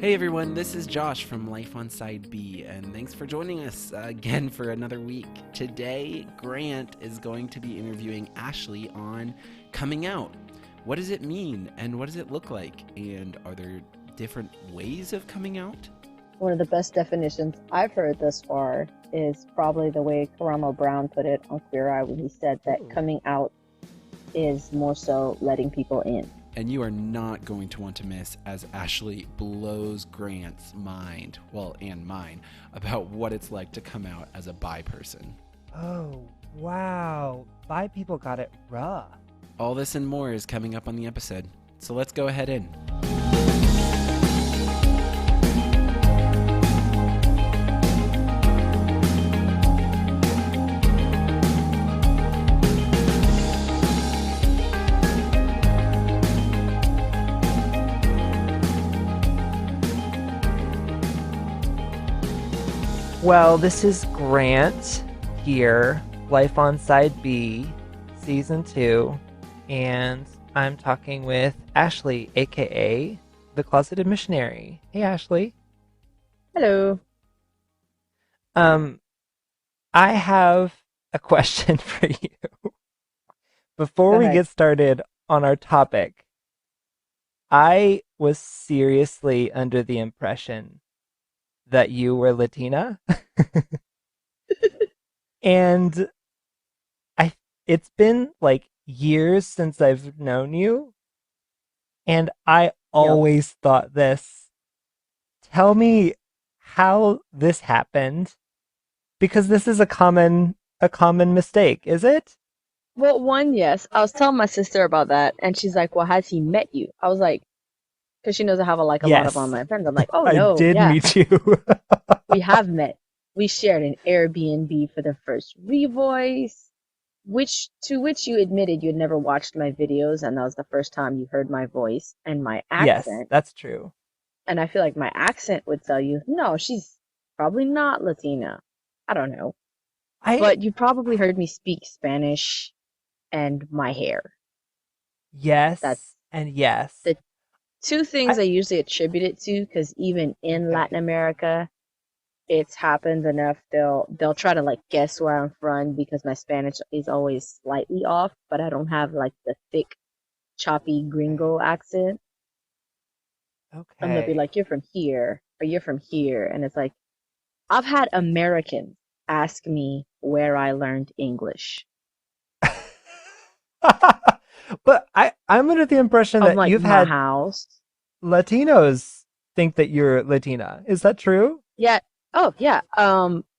Hey everyone, this is Josh from Life on Side B, and thanks for joining us again for another week. Today, Grant is going to be interviewing Ashley on coming out. What does it mean, and what does it look like? And are there different ways of coming out? One of the best definitions I've heard thus far is probably the way Karamo Brown put it on Queer Eye when he said that Ooh. coming out is more so letting people in. And you are not going to want to miss as Ashley blows Grant's mind, well, and mine, about what it's like to come out as a bi person. Oh, wow. Bi people got it rough. All this and more is coming up on the episode, so let's go ahead in. Well, this is Grant here, Life on Side B, Season 2, and I'm talking with Ashley, aka the Closeted Missionary. Hey, Ashley. Hello. Um, I have a question for you. Before Go we ahead. get started on our topic, I was seriously under the impression that you were Latina. And I it's been like years since I've known you, and I Yep. always thought this. Tell me how this happened because this is a common mistake, is it? Well, one, yes. I was telling my sister about that, and she's like, "Well, has he met you?" I was like, because she knows I have a lot of Yes, online friends. I'm like, "Oh I no, did yeah, meet you. we have met. We shared an Airbnb for the first revoice, which you admitted you had never watched my videos, and that was the first time you heard my voice and my Yes, accent." that's true. And I feel like my accent would tell you, no, she's probably not Latina. I don't know. I But you probably heard me speak Spanish and my hair. That's Yes and yes. the two things I I usually attribute it to, because even in Latin Okay. America, it's happened enough. They'll try to like guess where I'm from because my Spanish is always slightly off, but I don't have like the thick, choppy Okay. gringo accent. And they'll be Okay. like, "You're from here," or "You're from here," and it's like, I've had Americans ask me where I learned English. But I'm under the impression I'm that like, you've my had house. Latinos think that you're Latina. Is that true? Yeah. Oh, yeah.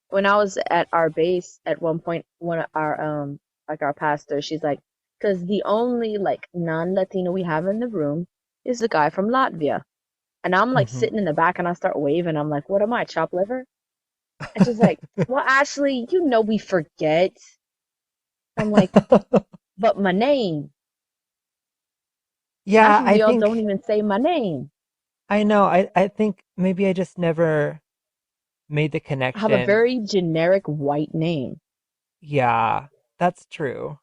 When I was at our base at one point, one of our like our pastor, she's like, because the only like non-Latino we have in the room is the guy from Latvia. And I'm like Hmm. sitting in the back and I start waving. I'm like, what am I, chopped liver? And she's like, well, Ashley, you know we forget. I'm like, but my name. Half Yeah, of I y'all don't think even say my name. I know. I think maybe I just never made the I have a connection. very generic white name. Yeah, that's true.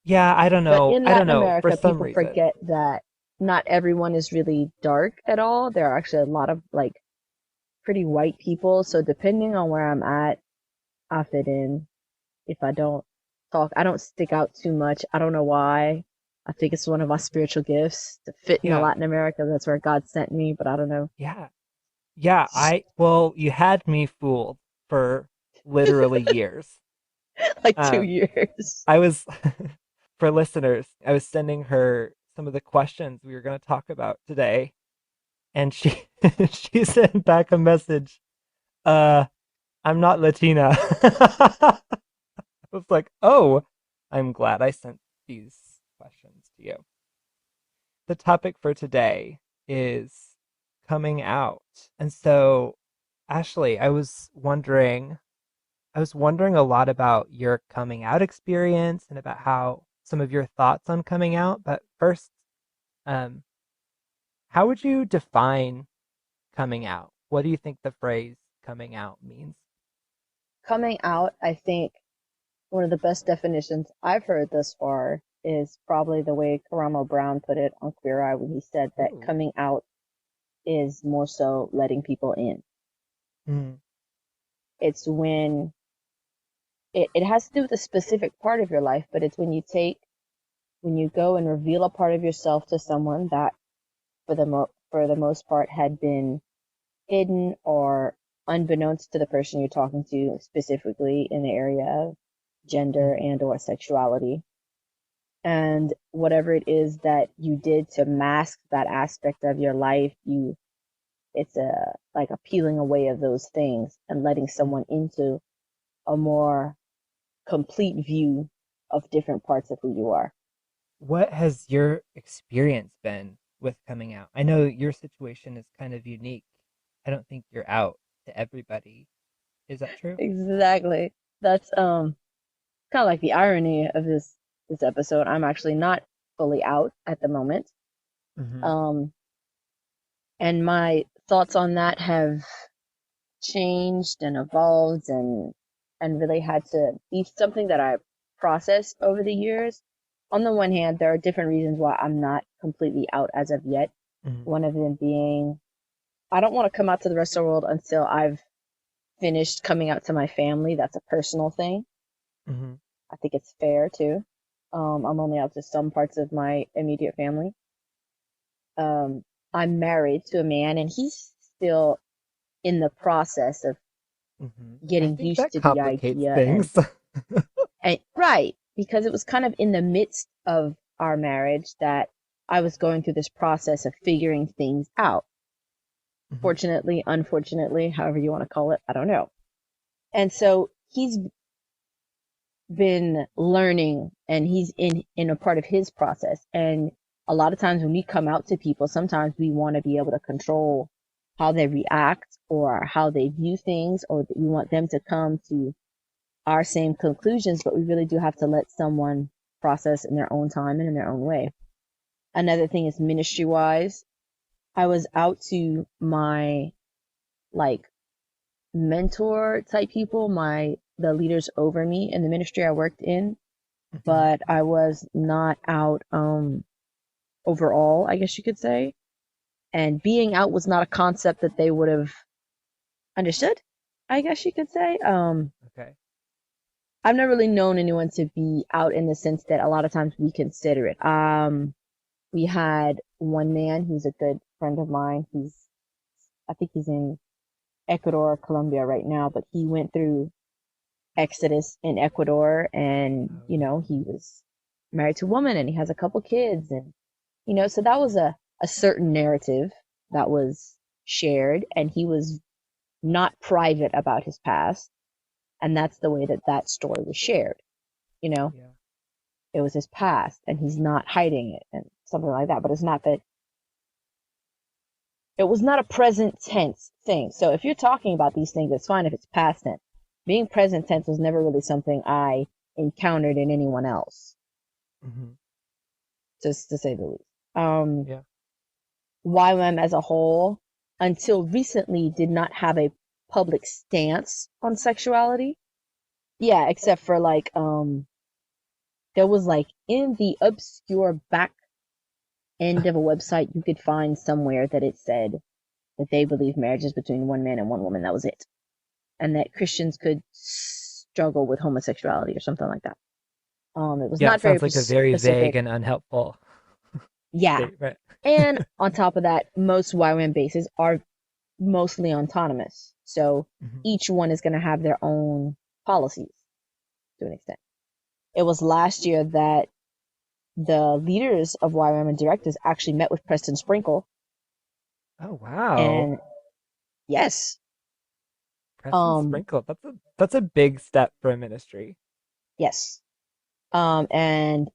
Yeah, I don't But know. in I don't Latin know. For America, some people reason. forget that not everyone is really dark at all. There are actually a lot of like pretty white people. So depending on where I'm at, I fit in. If I don't talk, I don't stick out too much. I don't know why. I think it's one of my spiritual gifts to fit into Yeah. Latin America. That's where God sent me, but I don't know. Yeah. Yeah, well, you had me fooled for literally years. Like two Um, years. I was, for listeners, I was sending her some of the questions we were going to talk about today, and she she sent back a message. Uh, I'm not Latina. I was like, oh, I'm glad I sent these questions to you. The topic for today is coming out, and so Ashley, I was wondering a lot about your coming out experience and about how some of your thoughts on coming out. But first, um, how would you define coming out? What do you think the phrase coming out means? Coming out, I think one of the best definitions I've heard thus far is probably the way Karamo Brown put it on Queer Eye when he said that Ooh. coming out is more so letting people in. Mm. It's when it has to do with a specific part of your life, but it's when you go and reveal a part of yourself to someone that for the most part had been hidden or unbeknownst to the person you're talking to, specifically in the area of gender Mm. and or sexuality. And whatever it is that you did to mask that aspect of your life, it's a like a peeling away of those things and letting Mm. someone into a more complete view of different parts of who you are. What has your experience been with coming out? I know your situation is kind of unique. I don't think you're out to everybody. Is that true? Exactly. That's kind of like the irony of this episode. I'm actually not fully out at the moment. Mm-hmm. Um, and my thoughts on that have changed and evolved and really had to be something that I processed over the years. On the one hand, there are different reasons why I'm not completely out as of yet. Mm-hmm. One of them being I don't want to come out to the rest of the world until I've finished coming out to my family. That's a personal thing. Mm-hmm. I think it's fair too. I'm only out to some parts of my immediate family. Um, I'm married to a man, and he's still in the process of Mm-hmm. I getting think used that to the complicates idea things. and right, because it was kind of in the midst of our marriage that I was going through this process of figuring things out. Mm-hmm. Fortunately, unfortunately, however you want to call it, I don't know. And so he's been learning and he's in a part of his process. And a lot of times when we come out to people, sometimes we want to be able to control how they react or how they view things, or we want them to come to our same conclusions, but we really do have to let someone process in their own time and in their own way. Another thing is ministry wise. I was out to my like mentor type people, the leaders over me in the ministry I worked in, Mm-hmm. but I was not out overall, I guess you could say. And being out was not a concept that they would have understood, I guess you could say. Okay. I've never really known anyone to be out in the sense that a lot of times we consider it. We had one man who's a good friend of mine. I think he's in Ecuador or Colombia right now, but he went through Exodus in Ecuador and, Oh you yeah. know, he was married to a woman and he has a couple kids and, you know, so that was a certain narrative that was shared and he was not private about his past. And that's the way that that story was shared. You know, Yeah. it was his past and he's not hiding it and something like that. But it's not that it was not a present tense thing. So if you're talking about these things, it's fine if it's past tense. Being present tense was never really something I encountered in anyone else, Mm-hmm. just to say the least. Um, Yeah. YWAM as a whole, until recently, did not have a public stance on sexuality. Yeah, except for there was like in the obscure back end of a website, you could find somewhere that it said that they believe marriage is between one man and one woman. That was it. And that Christians could struggle with homosexuality or something like that. It was Yeah, it not very sounds like a very vague specific. and unhelpful Yeah. statement. And on top of that, most YWAM bases are mostly autonomous. So Mm-hmm. each one is going to have their own policies to an extent. It was last year that the leaders of YWAM and directors actually met with Preston Sprinkle. Oh wow. And yes, Preston um, Sprinkle. That's a big step for a ministry. yes. And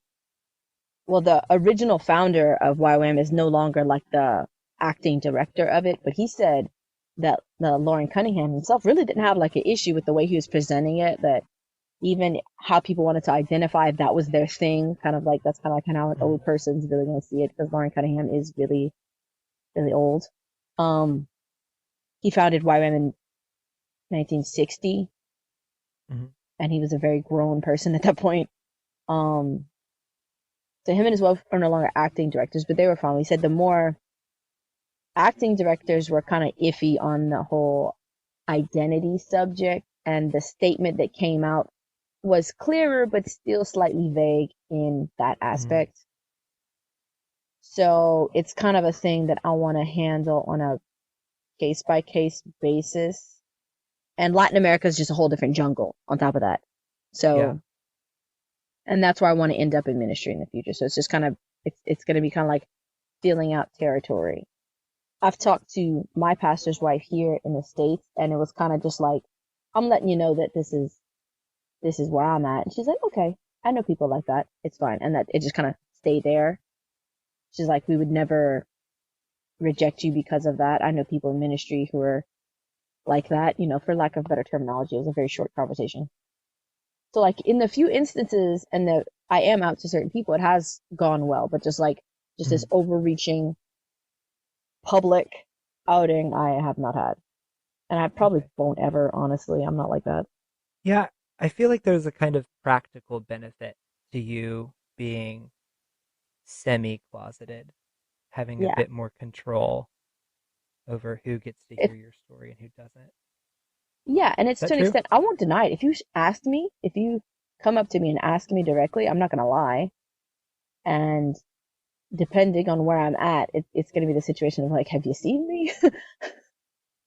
well, the original founder of YWAM is no longer like the acting director of it, but he said that the Lauren Cunningham himself really didn't have like an issue with the way he was presenting it, that even how people wanted to identify if that was their thing, kind of like that's kind of like how an Mm-hmm. old person's really going to see it because Lauren Cunningham is really, really old. Um, he founded YWAM in 1960 Mm-hmm. and he was a very grown person at that point. Um, so him and his wife are no longer acting directors, but they were fine. He said the more acting directors were kind of iffy on the whole identity subject, and the statement that came out was clearer but still slightly vague in that Mhm. aspect. So it's kind of a thing that I want to handle on a case by case basis. And Latin America is just a whole different jungle on top of that. Yeah. So, and that's where I want to end up in ministry in the future. So it's just kind of, it's going to be kind of like feeling out territory. I've talked to my pastor's wife here in the States, and it was kind of just like, I'm letting you know that this is where I'm at. And she's like, okay, I know people like that. It's fine. And that it just kind of stayed there. She's like, we would never reject you because of that. I know people in ministry who are like that, for lack of better terminology. It was a very short conversation. So like in the few instances and that I am out to certain people, it has gone well, but just this Mhm. overreaching public outing I have not had. And I probably Okay. won't ever, honestly. I'm not like that. Yeah, I feel like there's a kind of practical benefit to you being semi-closeted, having a Yeah. bit more control over who gets to If hear your story and who doesn't. Is Yeah, and it's that to an true? extent I won't deny it. If you ask me, if you come up to me and ask me directly, I'm not gonna lie. And depending on where I'm at, it's gonna be the situation of like, have you seen me?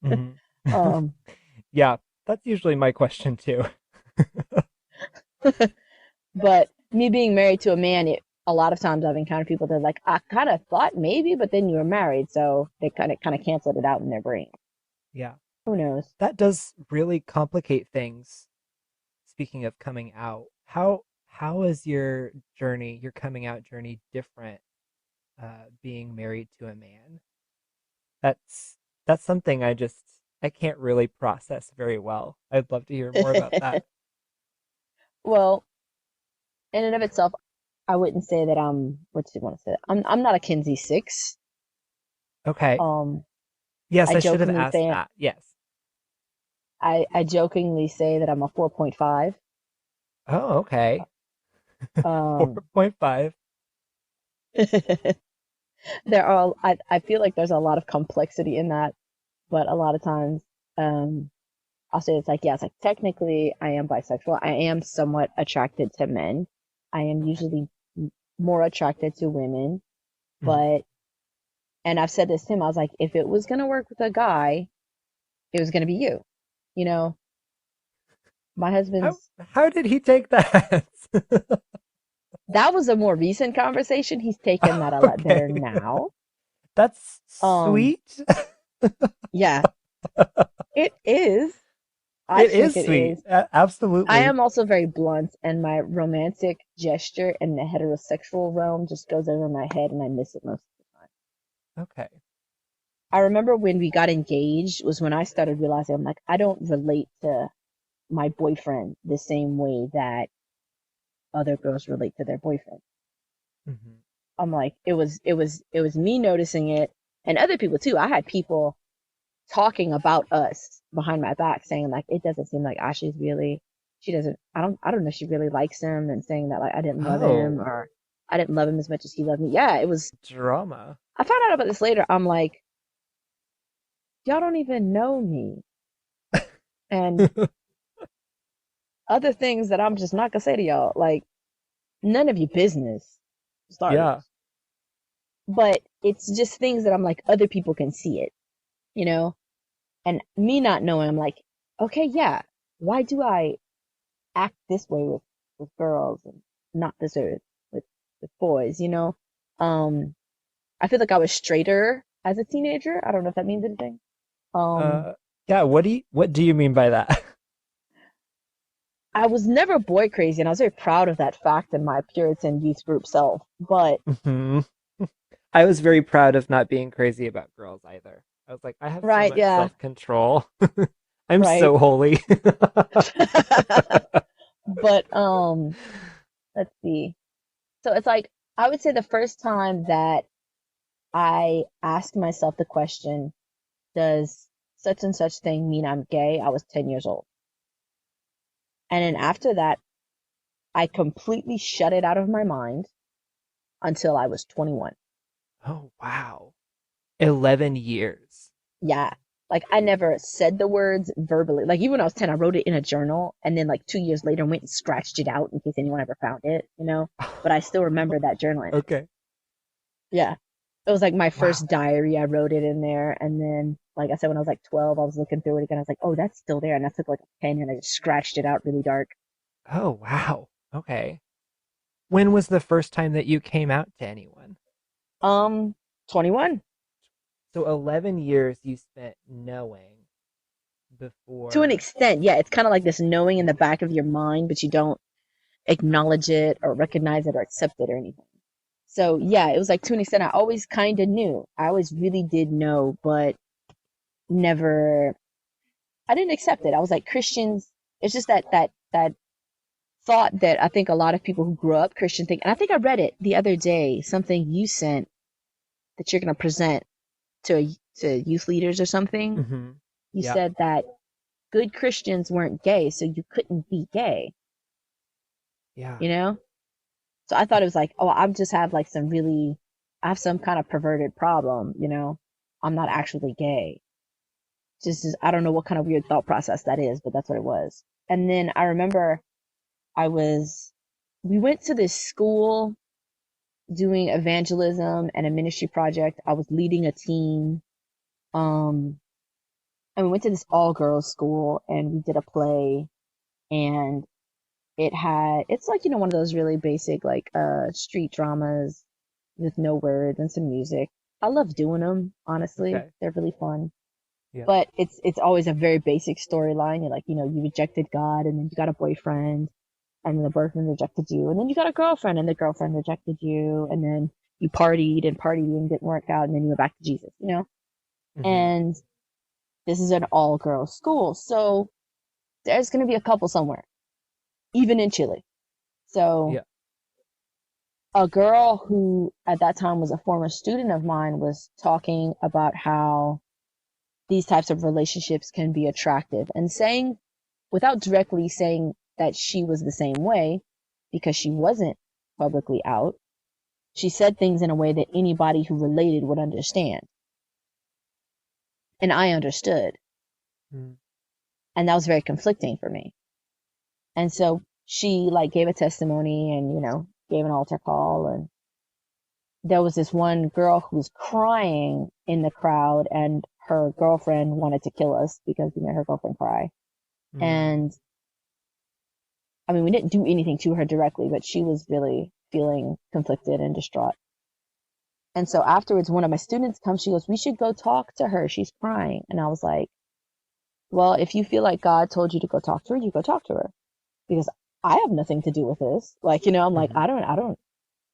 Hmm. Um, Yeah, that's usually my question too. but me being married to a man, a lot of times I've encountered people that are like, I kind of thought maybe, but then you were married, so they kind of canceled it out in their brain. Yeah, Who knows? that does really complicate things. Speaking of coming out, how is your coming out journey different being married to a man? That's that's something I can't really process very well. I'd love to hear more about that. Well, in and of itself, I wouldn't say that I'm. What do you want to say? I'm not a Kinsey 6. Okay. Um, Yes, I I should have jokingly asked say that. Yes. I jokingly say that I'm a 4.5. Oh, okay. Um, 4.5. I feel like there's a lot of complexity in that, but a lot of times, um, I'll say it's like, yeah, it's like technically I am bisexual. I am somewhat attracted to men. I am Okay. usually more attracted to women, Mhm. but, and I've said this to him, I was like, if it was gonna work with a guy, it was gonna be you. You know, my How husband's, how did he take that? that was a more recent conversation. He's taken that a lot better Okay. now. That's Um, sweet. yeah, it is. I It think is it sweet. is. I Absolutely. am also very blunt, and my romantic gesture in the heterosexual realm just goes over my head, and I miss it most of the time. Okay. I remember when we got engaged was when I started realizing I'm like, I don't relate to my boyfriend the same way that other girls relate to their boyfriend. Hmm. I'm like, it was me noticing it, and other people too. I had people talking about us behind my back saying like it doesn't seem like Ashley's really she doesn't I don't know if she really likes him, and saying that like I didn't love him, Oh, or I didn't love him as much as he loved me. Yeah, it was. drama. I found out about this later. I'm like, y'all don't even know me, and other things that I'm just not gonna say to y'all, like none of your business, for Yeah. starters. But it's just things that I'm like other people can see it, you know, and me not knowing, I'm like, okay, yeah, why do I act this way with girls and not this way with boys, you know? Um, I feel like I was straighter as a teenager. I don't know if that means anything. Um, Uh, yeah, what do you mean by that? I was never boy crazy, and I was very proud of that fact in my Puritan youth group self. But Hmm. I was very proud of not being crazy about girls either. I was like, I have so right, much yeah, self-control. I'm right. so holy. But let's see. So it's like I would say the first time that I asked myself the question, does such and such thing mean I'm gay? I was 10 years old. And then after that, I completely shut it out of my mind until I was 21. Oh, wow. 11 years. Yeah. Like I never said the words verbally. Like even when I was 10, I wrote it in a journal and then like 2 years later went and scratched it out in case anyone ever found it, you know? But I still remember that journal entry. Okay. Yeah. It was like my Wow. first diary. I wrote it in there. And then, like I said, when I was like 12, I was looking through it again. I was like, oh, that's still there. And I took like a pen and I just scratched it out really dark. Oh, wow. Okay. When was the first time that you came out to anyone? Um, 21. So 11 years you spent knowing To an before. extent, yeah, it's kind of like this knowing in the back of your mind, but you don't acknowledge it or recognize it or accept it or anything. So yeah, it was like to an extent, I always kind of knew. I always really did know, but never. I didn't accept it. I was like Christians. It's just that thought that I think a lot of people who grew up Christian think. And I think I read it the other day. Something you sent that you're going to present to youth leaders or something. Hmm. You Yep. said that good Christians weren't gay, so you couldn't be gay. Yeah. You know. So I thought it was like, oh, I just have like some really, I have some kind of perverted problem. You know, I'm not actually gay. I don't know what kind of weird thought process that is, but that's what it was. And then I remember I was, we went to this school doing evangelism and a ministry project. I was leading a team. Um, and we went to this all girls school and we did a play and it's like, one of those really basic, like, street dramas with no words and some music. I love doing them, honestly. Okay. They're really fun. Yep. But it's always a very basic storyline. You're like, you rejected God and then you got a boyfriend and then the boyfriend rejected you and then you got a girlfriend and the girlfriend rejected you and then you partied and didn't work out and then you went back to Jesus. Hmm. And this is an all girls school. So there's going to be a couple somewhere, even in Chile. So Yep. a girl who at that time was a former student of mine was talking about how these types of relationships can be attractive and saying, without directly saying that she was the same way, because she wasn't publicly out, she said things in a way that anybody who related would understand. And I understood. Mm. And that was very conflicting for me. And so she like gave a testimony and, gave an altar call. And there was this one girl who was crying in the crowd and her girlfriend wanted to kill us because we made her girlfriend cry. Mm. And I mean, we didn't do anything to her directly, but she was really feeling conflicted and distraught. And so afterwards, one of my students comes, she goes, we should go talk to her. She's crying. And I was like, well, if you feel like God told you to go talk to her, you go talk to her because I have nothing to do with this. Like, I'm like, Hmm.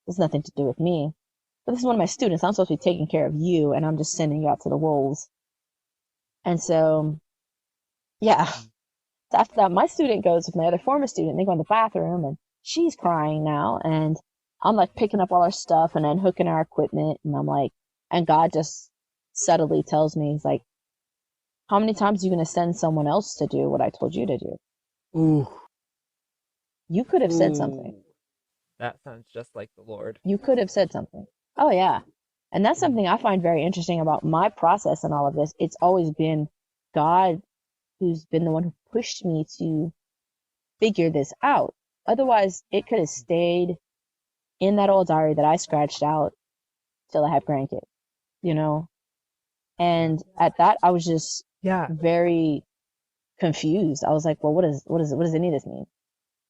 there's nothing to do with me. But this is one of my students. I'm supposed to be taking care of you and I'm just sending you out to the wolves. And so, yeah, so after that, my student goes with my other former student. They go in the bathroom and she's crying now. And I'm like picking up all our stuff and unhooking our equipment. And I'm like, and God just subtly tells me, he's like, how many times are you going to send someone else to do what I told you to do? Ooh. You could have said something. Ooh. That sounds just like the Lord. You could have said something. Oh, yeah. And that's Mm. something I find very interesting about my process and all of this. It's always been God who's been the one who pushed me to figure this out. Otherwise, it could have stayed in that old diary that I scratched out till I have grandkids, you know? Yeah. And at that, I was just Yeah. very confused. I was like, well, what does any of this mean?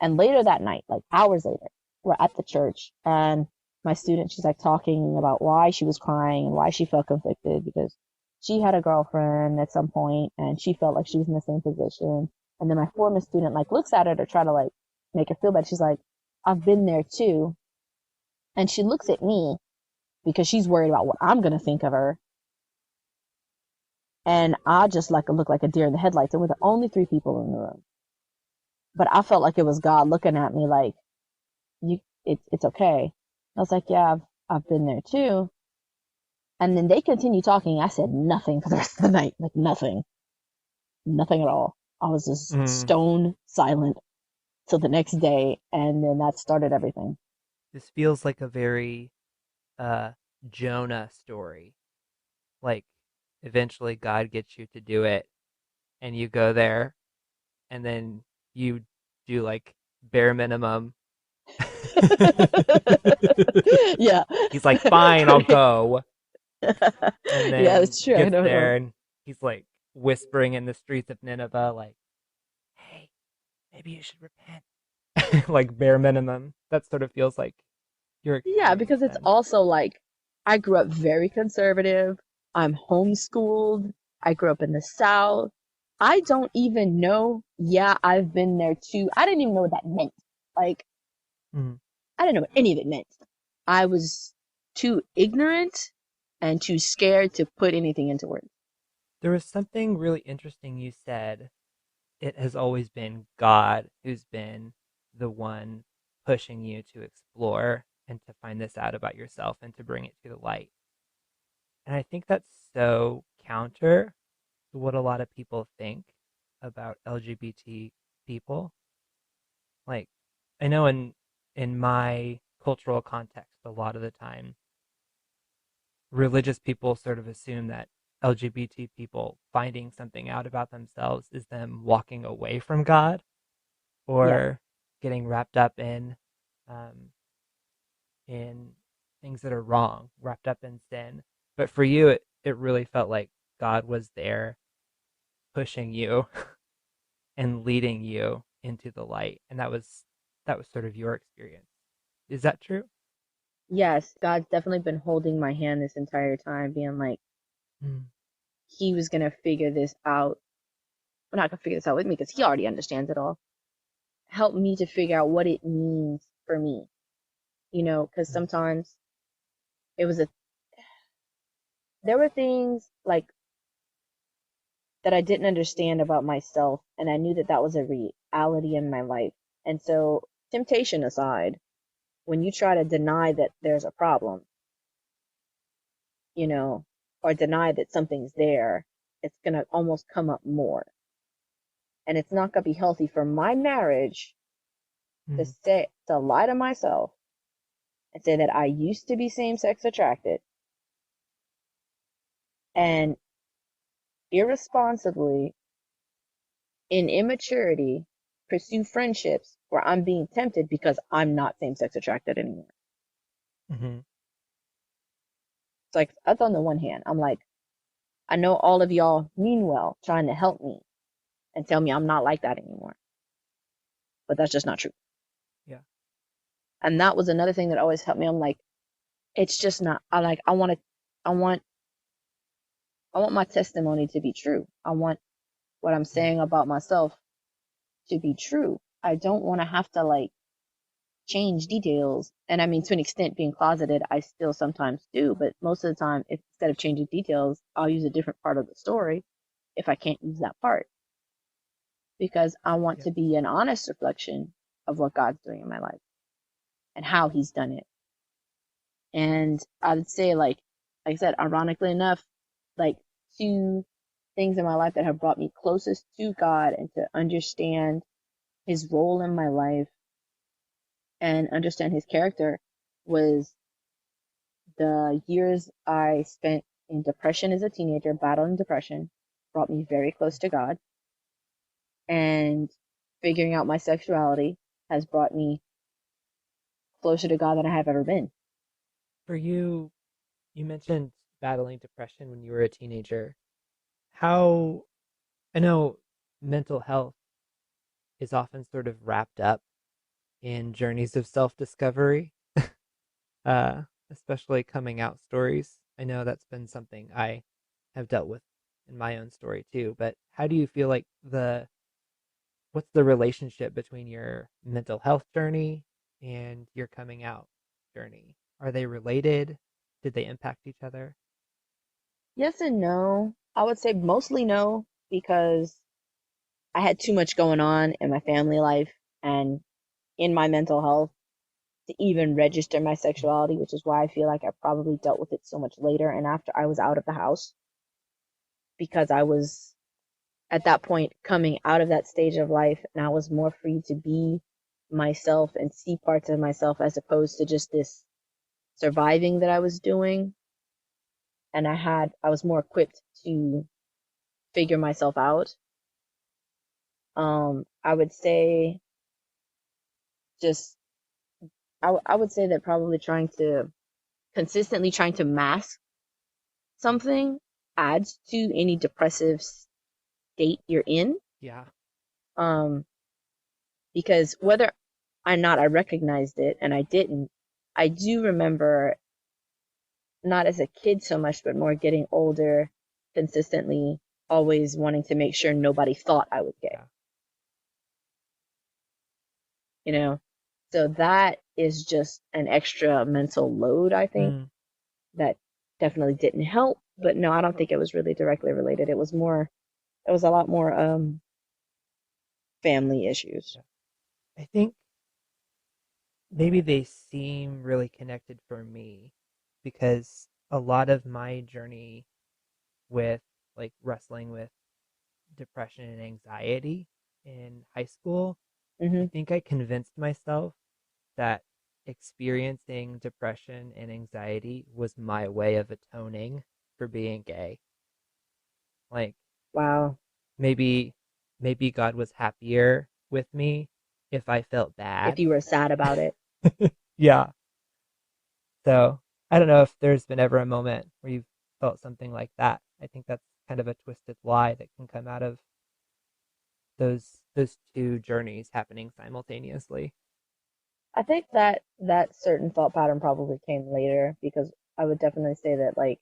And later that night, like hours later, we're at the church and my student, she's like talking about why she was crying and why she felt conflicted because she had a girlfriend at some point and she felt like she was in the same position. And then my former student like looks at her to try to like make her feel better. She's like, I've been there too. And she looks at me because she's worried about what I'm going to think of her. And I just like look like a deer in the headlights. And we're the only three people in the room. But I felt like it was God looking at me like, it's okay. I was like, yeah, I've been there too. And then they continued talking. I said nothing for the rest of the night. Like nothing. Nothing at all. I was just Mm. stone silent till the next day. And then that started everything. This feels like a very uh Jonah story. like eventually God gets you to do it and you go there and then you do like bare minimum. Yeah. He's like, fine, I'll go. And Yeah, then that's true. I gets don't know. there and he's like whispering in the streets of Nineveh, like, hey, maybe you should repent. Like bare minimum. That sort of feels like your Yeah, experience because it's then. also like I grew up very conservative. I'm homeschooled. I grew up in the South. I don't even know. Yeah, I've been there too. I didn't even know what that meant. Like, Mm. I didn't know what any of it meant. I was too ignorant and too scared to put anything into words. There was something really interesting you said. It has always been God who's been the one pushing you to explore and to find this out about yourself and to bring it to the light. And I think that's so counter to what a lot of people think about LGBT people. Like, I know in my cultural context, a lot of the time, religious people sort of assume that LGBT people finding something out about themselves is them walking away from God Yeah. or getting wrapped up um, in things that are wrong, wrapped up in sin. But for you, it really felt like God was there pushing you and leading you into the light, and that was sort of your experience. Is that true? Yes, God's definitely been holding my hand this entire time, being like, Mm, He was gonna figure this out. Well, not gonna figure this out with me because He already understands it all. Help me to figure out what it means for me, because mm, sometimes it was a there were things like that I didn't understand about myself, and I knew that that was a reality in my life. And so, temptation aside, when you try to deny that there's a problem, you know, or deny that something's there, it's gonna almost come up more. And it's not gonna be healthy for my marriage mm, to lie to myself and say that I used to be same sex attracted and irresponsibly in immaturity pursue friendships where I'm being tempted because I'm not same sex attracted anymore. mhm. It's like that's on the one hand. I'm like, I know all of y'all mean well trying to help me and tell me I'm not like that anymore. But that's just not true. Yeah, And that was another thing that always helped me. I'm like, it's just not I want to I want I want my testimony to be true. I want what I'm mm, saying about myself to be true. I don't want to have to like change details. And I mean, to an extent, being closeted, I still sometimes do. But most of the time, if instead of changing details, I'll use a different part of the story if I can't use that part because I want yeah. to be an honest reflection of what God's doing in my life and how He's done it. And I would say, like I said, ironically enough, like two things in my life that have brought me closest to God and to understand His role in my life and understand His character was the years I spent in depression as a teenager, battling depression, brought me very close to God. And figuring out my sexuality has brought me closer to God than I have ever been. For you, you mentioned battling depression when you were a teenager. How I know mental health is often sort of wrapped up in journeys of self-discovery, uh, especially coming out stories. I know that's been something I have dealt with in my own story too. But how do you feel like what's the relationship between your mental health journey and your coming out journey? Are they related? Did they impact each other? Yes and no. I would say mostly no because I had too much going on in my family life and in my mental health to even register my sexuality, which is why I feel like I probably dealt with it so much later and after I was out of the house because I was at that point coming out of that stage of life and I was more free to be myself and see parts of myself as opposed to just this surviving that I was doing. and I was more equipped to figure myself out. I would say just I would say that probably consistently trying to mask something adds to any depressive state you're in. Yeah. Um, because whether or not I recognized it and I didn't, I do remember not as a kid so much, but more getting older, consistently always wanting to make sure nobody thought I was gay, Yeah. you know? So that is just an extra mental load, I think, Mm, that definitely didn't help. But no, I don't think it was really directly related. It was a lot more family issues. yeah. I think maybe they seem really connected for me because a lot of my journey with like wrestling with depression and anxiety in high school, I Hmm. think I convinced myself that experiencing depression and anxiety was my way of atoning for being gay. Like Wow. maybe maybe God was happier with me if I felt If bad. you were sad about it. Yeah. So I don't know if there's been ever a moment where you've felt something like that. I think that's kind of a twisted lie that can come out of those two journeys happening simultaneously. I think that that certain thought pattern probably came later because I would definitely say that like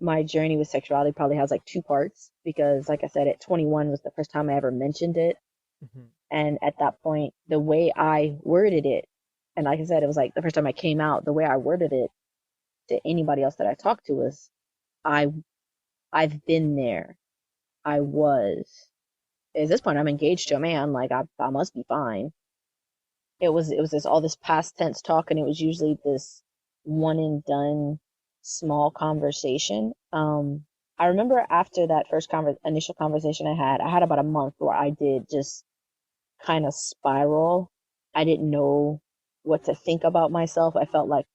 my journey with sexuality probably has like two parts because like I said at 21 was the first time I ever mentioned it, Hmm. and at that point the way I worded it, and like I said it was like the first time I came out, the way I worded it to anybody else that I talked to was I I've been there. I was at this point I'm engaged to a man, like I must be fine. It was this all this past tense talk, and it was usually this one and done small conversation. I remember after that initial conversation I had about a month where I did just kind of spiral. I didn't know what to think about myself. I felt like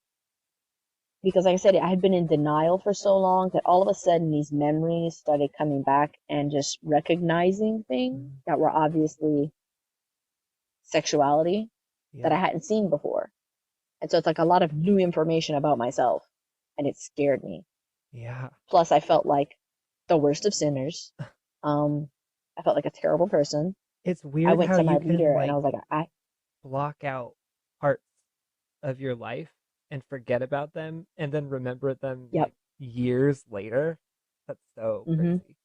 because like I said, I had been in denial for so long that all of a sudden these memories started coming back and just recognizing things Mm. that were obviously sexuality that Yeah. I hadn't seen before. And so it's like a lot of new information about myself, and it scared me. Yeah. Plus, I felt like the worst of sinners. Um, I felt like a terrible person. It's I weird went how to my you can leader and I like was like, I, block out parts of your life and forget about them and then remember them yep. like years later. That's so Hmm. crazy.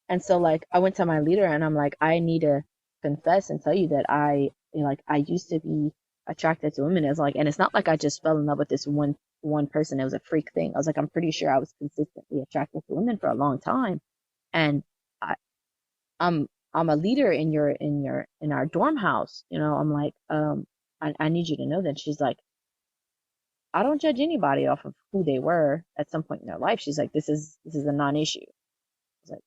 And so like I went to my leader and I'm like, I need to confess and tell you that like I used to be attracted to women as like, and it's not like I just fell in love with this one person. It was a freak thing. I was like, I'm pretty sure I was consistently attracted to women for a long time, and I, I'm a leader in in our dorm house. I'm like, I need you to know that. She's like, I don't judge anybody off of who they were at some point in their life. She's like, this is a non-issue. I was like,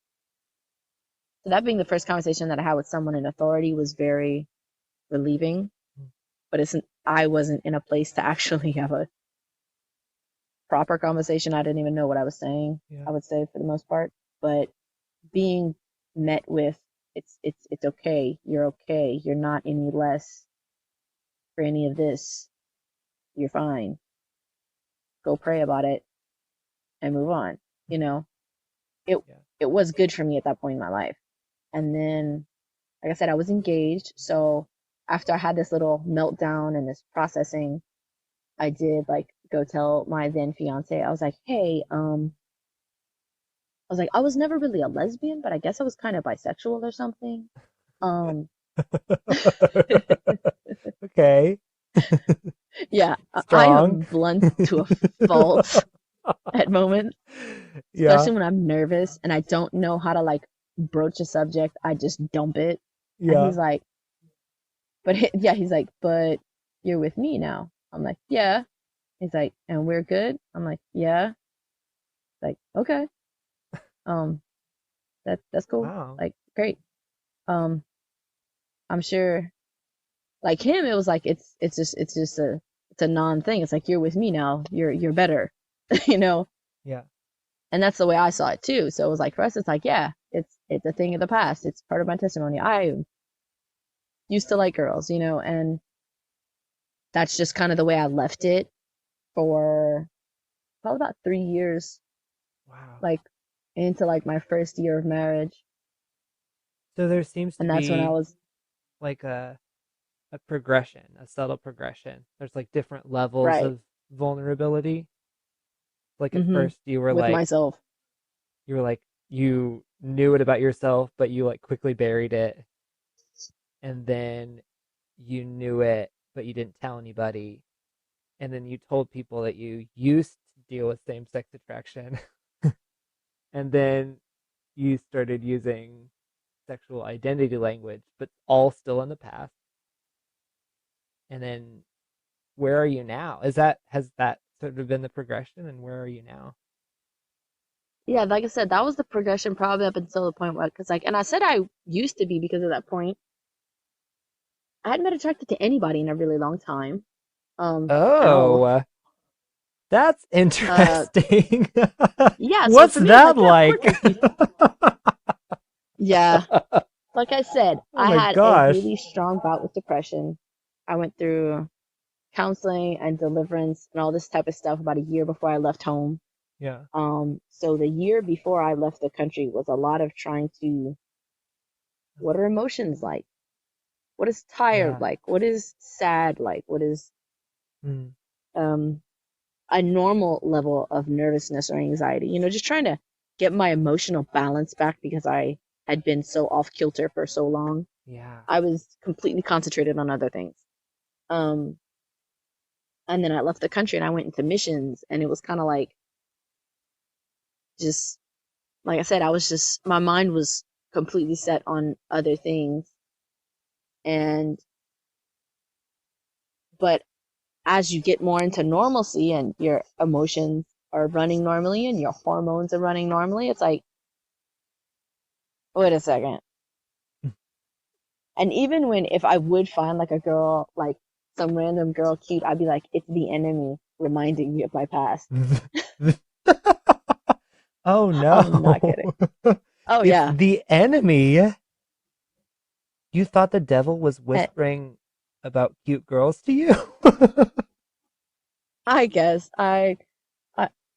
so that being the first conversation that I had with someone in authority was very relieving, Mm. but I wasn't in a place to actually have a proper conversation. I didn't even know what I was saying, Yeah. I would say for the most part, but being met with it's okay. You're okay. You're not any less for any of this. You're fine. Go pray about it and move on. You know, it Yeah. it was good for me at that point in my life. And then, like I said, I was engaged. So after I had this little meltdown and this processing, I did like go tell my then fiance. I was like, hey, I was like, I was never really a lesbian, but I guess I was kind of bisexual or something. Um, Okay. yeah, I Strong. am blunt to a fault at moments, Yeah. especially when I'm nervous and I don't know how to like broach a subject. I just dump it. And Yeah. he's like, yeah, he's like, but you're with me now. I'm like, yeah. He's like, and we're good. I'm like, yeah. Like, okay. Um, that's cool. Wow. Like, great. Um, I'm sure like him, it was like it's just it's a non thing. It's like you're with me now. You're better, you know. Yeah. And that's the way I saw it too. So it was like for us, it's like yeah, it's a thing of the past. It's part of my testimony. I used to like girls, you know, and that's just kind of the way I left it for probably about 3 years, Wow. like into like my first year of marriage, So there seems to and that's when I be was like a progression, a subtle progression. There's like different levels right. of vulnerability. Like at Hmm. first With myself. you were like you knew it about yourself, but you like quickly buried it, and then you knew it, but you didn't tell anybody, and then you told people that you used to deal with same-sex attraction, and then you started using sexual identity language, but all still in the past. And then where are you now? Has that sort of been the progression, and where are you now? Yeah, like I said, that was the progression probably up until the point where, because like, and I said I used to be because of that point. I hadn't been attracted to anybody in a really long time, at all. Oh, that's Uh, interesting. yeah, so What's for me, it's that like, yeah, of course like? it's yeah. Like I said, Oh I my had a gosh. really strong bout with depression. I went through counseling and deliverance and all this type of stuff about a year before I left home. Yeah. So the year before I left the country was a lot of trying to, what are emotions like? What is tired Yeah. like? What is sad like? What is Mm. um a normal level of nervousness or anxiety? You know, just trying to get my emotional balance back because I had been so off kilter for so long. Yeah. I was completely concentrated on other things. Um, and then I left the country and I went into missions, and it was kind of like just like I said, I was just my mind was completely set on other things, and but as you get more into normalcy and your emotions are running normally and your hormones are running normally, it's like, wait a second. And even when if I would find like a girl, like some random girl cute, I'd be like, it's the enemy reminding me of my past. Oh I'm not kidding. no. Oh It's yeah. the enemy. You thought the devil was Eh, whispering about cute girls to you? I guess I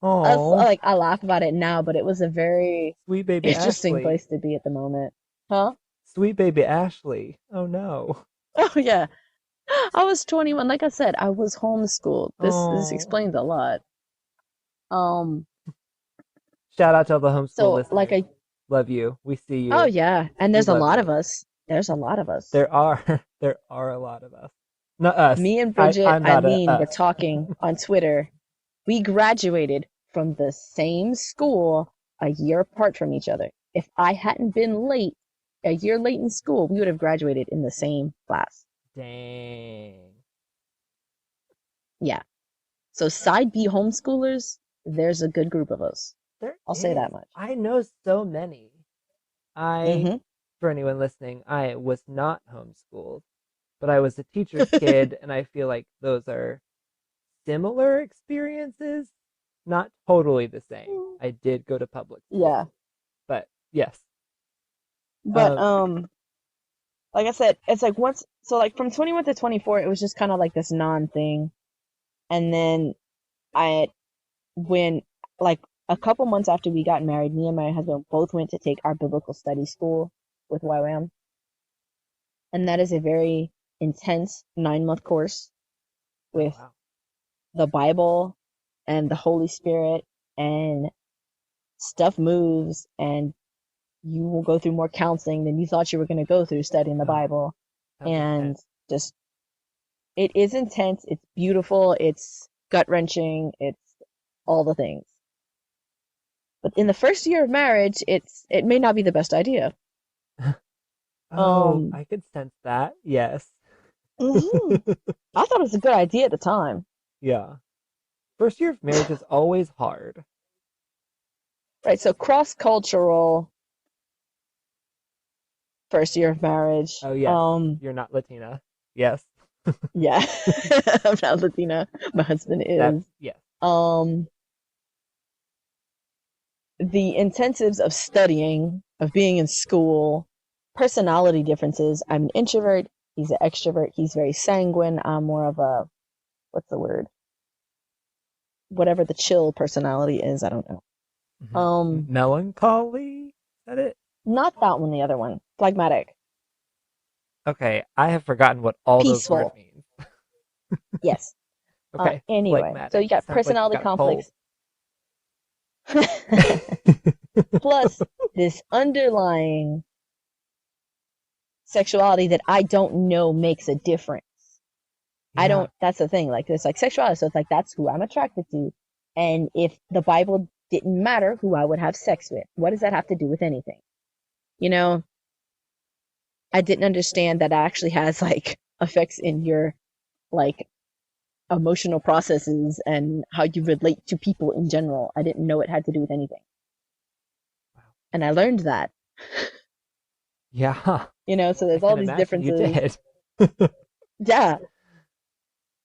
Oh, like I laugh about it now, but it was a very sweet baby interesting Ashley. place to be at the moment. Huh? Sweet baby Ashley. Oh no. Oh yeah. I was 21. Like I said, I was homeschooled. This Oh. explains a lot. Um, Shout out to all the homeschool so like listeners. Love you. We see oh you. yeah, and We there's a love lot of you. us. There's a lot of us. There are there are a lot of us. Not us. Me and I Bridget I'm not a Eileen were us. talking on Twitter. We graduated from the same school a year apart from each other. If I hadn't been late, a year late in school, we would have graduated in the same class. Dang. Yeah. So side B homeschoolers, there's a good group of us. There I'll say is. that much. I know so many. I Hmm. For anyone listening, I was not homeschooled, but I was a teacher's kid, and I feel like those are similar experiences, not totally the same. I did go to public Yeah. school, but yes. But Um, like I said, it's like once so like from 21 to 24, it was just kind of like this non thing. And then I when like a couple months after we got married, me and my husband both went to take our biblical study school with YWAM. And that is a very intense 9 month course oh with wow. the Bible and the Holy Spirit, and stuff moves, and you will go through more counseling than you thought you were going to go through studying the Oh, Bible. sounds And intense. just, it is intense. It's beautiful. It's gut wrenching. It's all the things. But in the first year of marriage, it may not be the best idea. Oh, Um, I could sense that. Yes. mhm. I thought it was a good idea at the time. Yeah. First year of marriage is always hard. Right, so cross cultural first year of marriage. Oh yes, you're not Latina. Yes. Yeah. I'm not Latina. My husband That is. yes. Um, the intensives of studying, of being in school, personality differences. I'm an introvert. He's an extrovert. He's very sanguine. I'm more of a, what's the word? Whatever the chill personality is. I don't know. Melancholy? Is that it? Not that one, the other one. Phlegmatic. Okay, I have forgotten what all those words Peaceful. mean. Yes. Okay, Anyway, so phlegmatic. you got Sounds like you personality got a cold. complex plus this underlying sexuality that I don't know makes a difference. I Yeah. don't, that's the thing. Like, it's like sexuality. So it's like, that's who I'm attracted to. And if the Bible didn't matter who I would have sex with, what does that have to do with anything? You know, I didn't understand that actually has like effects in your like emotional processes and how you relate to people in general. I didn't know it had to do with anything. Wow. And I learned that, Yeah. so I there's all can these imagine you differences. did. Yeah.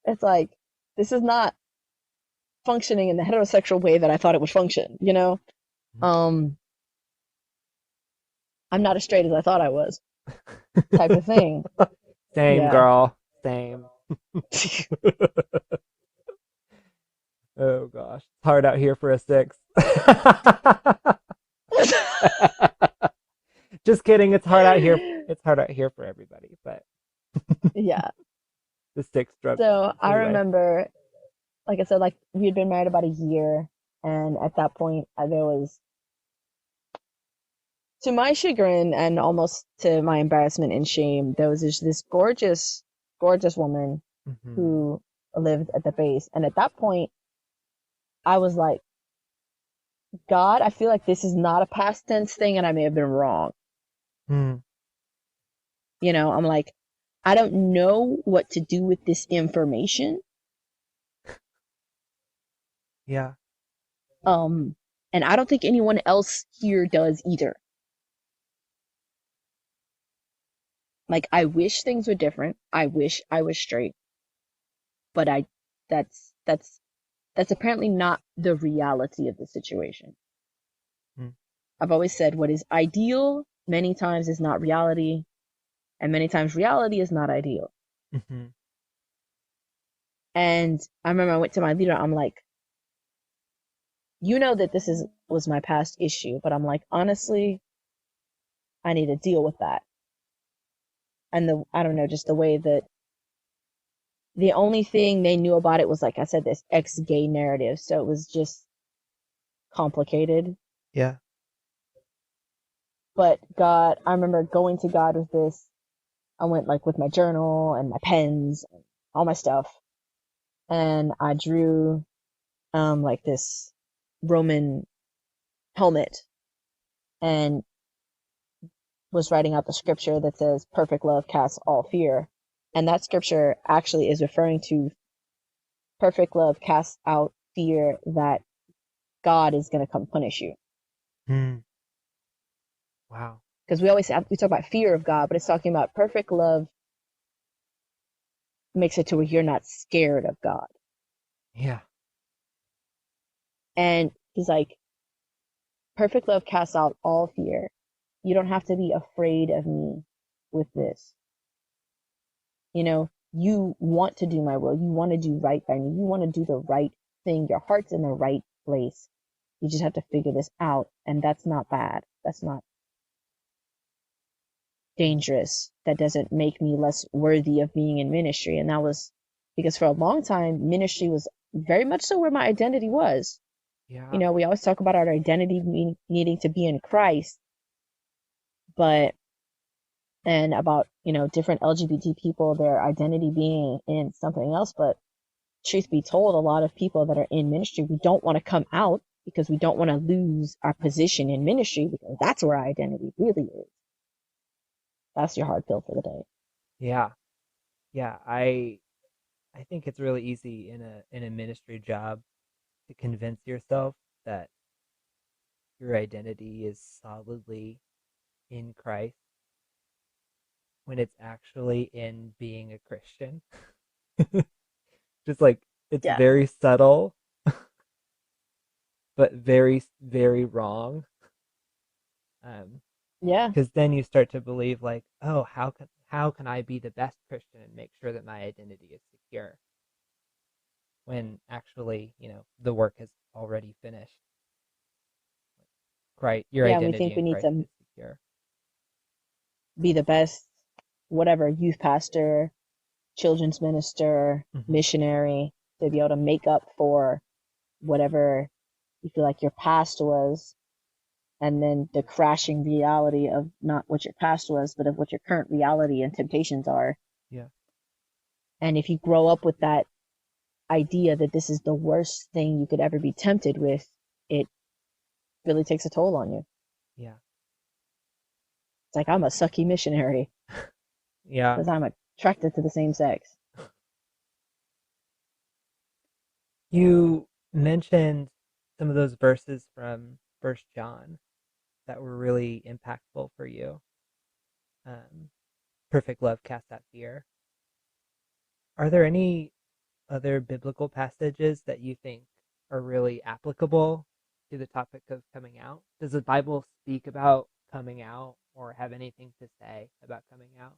It's like, this is not functioning in the heterosexual way that I thought it would function. Um, I'm not as straight as I thought I was, type of thing. Same Yeah. girl. Same. Oh gosh. It's hard out here for a six. Just kidding. It's hard out here. It's hard out here for everybody, but Yeah. the six struggles. So I Anyway. remember, like I said, like we had been married about a year, and at that point, there was, to my chagrin and almost to my embarrassment and shame, there was this gorgeous, gorgeous woman Hmm. who lived at the base. And at that point, I was like, God, I feel like this is not a past tense thing, and I may have been wrong. Hmm. I'm like, I don't know what to do with this information. Yeah. Um, and I don't think anyone else here does either. Like, I wish things were different. I wish I was straight, but that's apparently not the reality of the situation. Hmm. I've always said what is ideal many times is not reality, and many times reality is not ideal. Hmm. And I remember I went to my leader. I'm like, that this is was my past issue, but I'm like, honestly, I need to deal with that. And I don't know, just the way that the only thing they knew about it was, like I said, this ex-gay narrative. So it was just complicated. Yeah. But God, I remember going to God with this. I went like with my journal and my pens and all my stuff. And I drew like this Roman helmet and was writing out the scripture that says perfect love casts all fear. And that scripture actually is referring to perfect love casts out fear that God is going to come punish you. Hmm. Wow. Because we talk about fear of God, but it's talking about perfect love makes it to where you're not scared of God. Yeah. And he's like, perfect love casts out all fear. You don't have to be afraid of me with this. You want to do my will. You want to do right by me. You want to do the right thing. Your heart's in the right place. You just have to figure this out. And that's not bad. That's not dangerous. That doesn't make me less worthy of being in ministry. And that was because for a long time, ministry was very much so where my identity was. Yeah. We always talk about our identity needing to be in Christ, but, and about, different LGBT people, their identity being in something else. But truth be told, a lot of people that are in ministry, we don't want to come out because we don't want to lose our position in ministry, because that's where our identity really is. That's your hard pill for the day. Yeah. Yeah. I think it's really easy in a ministry job to convince yourself that your identity is solidly in Christ when it's actually in being a Christian. Just like it's Yeah. very subtle, but very, very wrong. Um, Yeah. because then you start to believe like, oh, how can I be the best Christian and make sure that my identity is secure when actually, the work has already finished. Right, your Yeah. And we identity think we in need Christ to is secure. be the best, whatever, youth pastor, children's minister, Hmm. missionary, to be able to make up for whatever you feel like your past was, and then the crashing reality of not what your past was, but of what your current reality and temptations are. Yeah, And if you grow up with that idea that this is the worst thing you could ever be tempted with, it really takes a toll on you. yeah, It's like I'm a sucky missionary yeah. because I'm attracted to the same sex. You mentioned some of those verses from First John that were really impactful for you. Um, Perfect love casts out fear. Are there any other biblical passages that you think are really applicable to the topic of coming out? Does the Bible speak about coming out or have anything to say about coming out?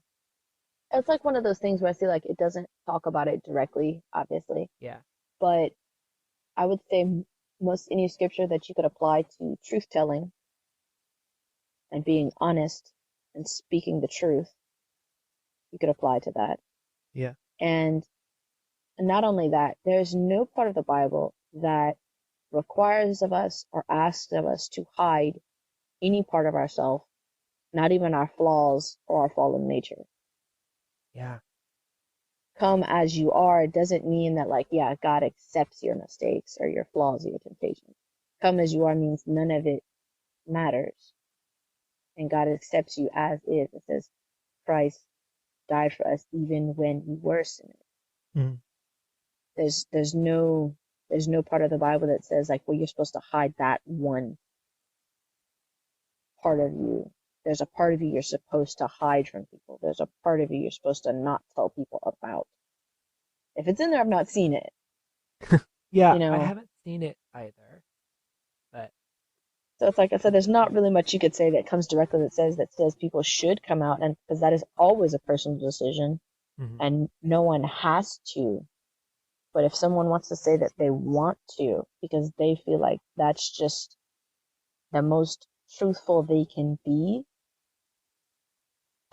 It's like one of those things where I feel like it doesn't talk about it directly, obviously, Yeah, but I would say most any scripture that you could apply to truth telling and being honest and speaking the truth, you could apply to that. yeah, And not only that, there's no part of the Bible that requires of us or asks of us to hide any part of ourselves, not even our flaws or our fallen nature. yeah, Come as you are doesn't mean that, like, yeah, God accepts your mistakes or your flaws or your temptations. Come as you are means none of it matters. And God accepts you as is. It says Christ died for us even when we were sinners. mm, There's there's no there's no part of the Bible that says like, well, you're supposed to hide that one part of you. There's a part of you you're supposed to hide from people. There's a part of you you're supposed to not tell people about. If it's in there, I've not seen it. yeah. You I know, haven't seen it either, but so it's like I said, it's there's not okay. really much you could say that comes directly that says people should come out, and because that is always a personal decision, Hmm. and no one has to. But if someone wants to say that they want to because they feel like that's just the most truthful they can be,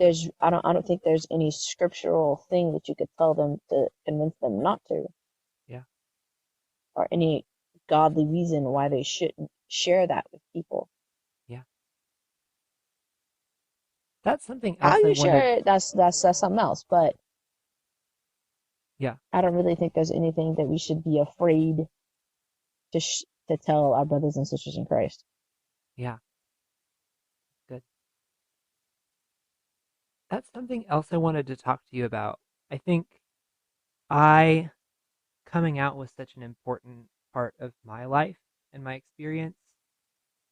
I don't think there's any scriptural thing that you could tell them to convince them not to, Yeah, or any godly reason why they shouldn't share that with people. yeah. That's something How else I you wanted. share it, that's something else. But Yeah, I don't really think there's anything that we should be afraid to tell our brothers and sisters in Christ. yeah. Good. That's something else I wanted to talk to you about. I think I coming out was such an important part of my life and my experience.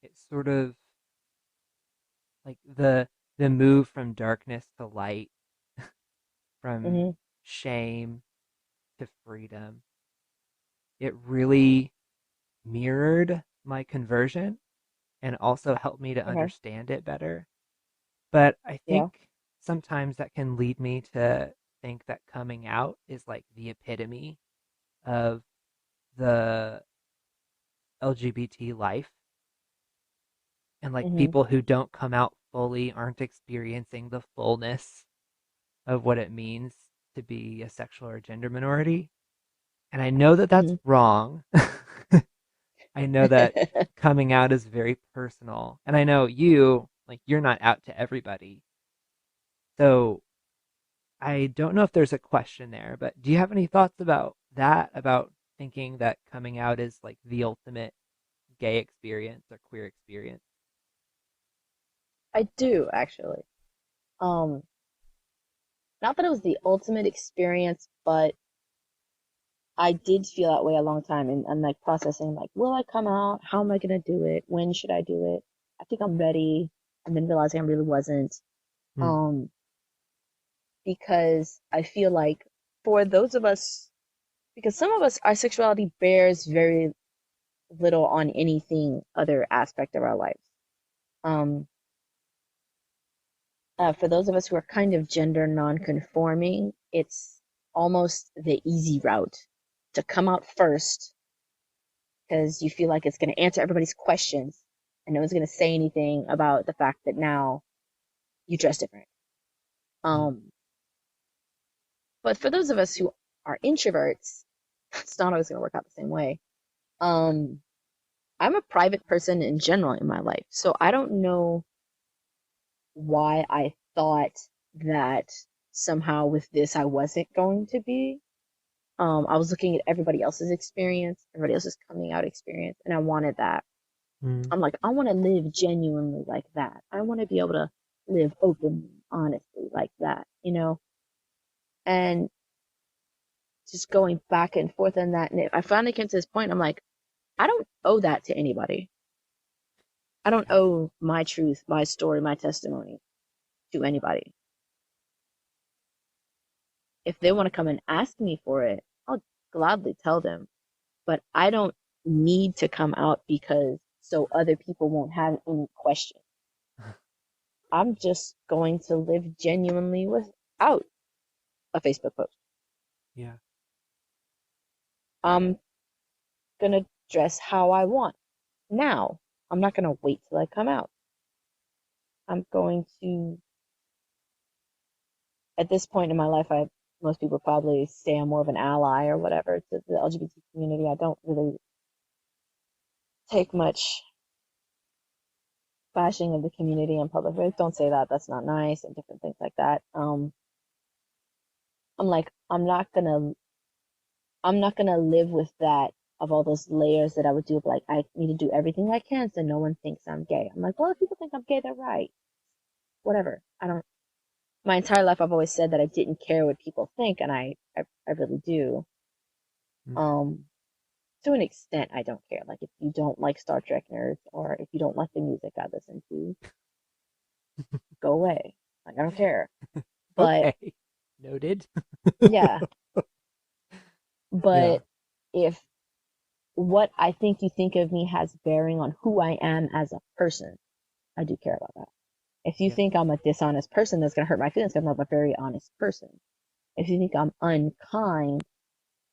It's sort of like the move from darkness to light, from Hmm. shame to freedom. It really mirrored my conversion and also helped me to Okay. understand it better. But I Yeah. think sometimes that can lead me to think that coming out is like the epitome of the LGBT life. And like Hmm. people who don't come out fully aren't experiencing the fullness of what it means to be a sexual or gender minority. And I know that that's Hmm. wrong. I know that coming out is very personal. And I know you're not out to everybody. So I don't know if there's a question there, but do you have any thoughts about that? About thinking that coming out is like the ultimate gay experience or queer experience? I do actually. Um, Not that it was the ultimate experience, but I did feel that way a long time, and like processing like, will I come out? How am I gonna do it? When should I do it? I think I'm ready, and then realizing I really wasn't. Hmm. Um, because I feel like for those of us, because some of us, our sexuality bears very little on anything other aspect of our lives. Um, for those of us who are kind of gender non-conforming, it's almost the easy route to come out first because you feel like it's going to answer everybody's questions and no one's going to say anything about the fact that now you dress different. Mm. Um, but for those of us who are introverts, it's not always going to work out the same way. Um, I'm a private person in general in my life, so I don't know why I thought that somehow with this I wasn't going to be. I was looking at everybody else's experience, everybody else's coming out experience, and I wanted that. Mm. I'm like, I want to live genuinely like that. I want to be able to live openly, honestly like that, you know? And just going back and forth on that. And I finally came to this point, I'm like, I don't owe that to anybody. I don't Yeah. owe my truth, my story, my testimony to anybody. If they want to come and ask me for it, I'll gladly tell them. But I don't need to come out because so other people won't have any questions. I'm just going to live genuinely without a Facebook post. Yeah. I'm going to dress how I want. Now, I'm not going to wait till I come out. I'm going to, at this point in my life, most people probably say I'm more of an ally or whatever to the LGBT community. I don't really take much bashing of the community in public. Like, don't say that. That's not nice, and different things like that. I'm like, I'm not gonna live with that of all those layers that I would do. Of like, I need to do everything I can so no one thinks I'm gay. I'm like, well, if people think I'm gay, they're right. Whatever. I don't. My entire life, I've always said that I didn't care what people think, and I really do. Mm. Um, to an extent, I don't care. Like, if you don't like Star Trek nerds, or if you don't like the music I listen to, go away. Like, I don't care. But Okay. Noted. yeah, Yeah. but if what I think you think of me has bearing on who I am as a person, I do care about that. If you Yeah. think I'm a dishonest person, that's going to hurt my feelings. 'Cause I'm a very honest person. If you think I'm unkind,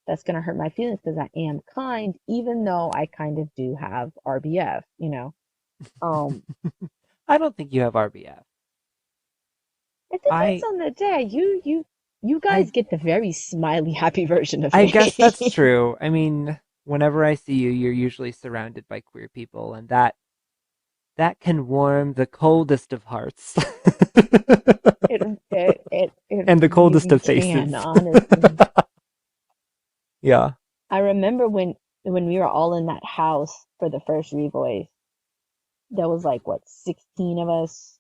that's going to hurt my feelings because I am kind, even though I kind of do have RBF, you know. Um, I don't think you have RBF. it depends I on the day. You I guys get the very smiley, happy version of I me. guess that's true. I mean, whenever I see you, you're usually surrounded by queer people, and that can warm the coldest of hearts. It And the coldest really of can, faces. honestly. Yeah. I remember when we were all in that house for the first Revoice, there was like what 16 of us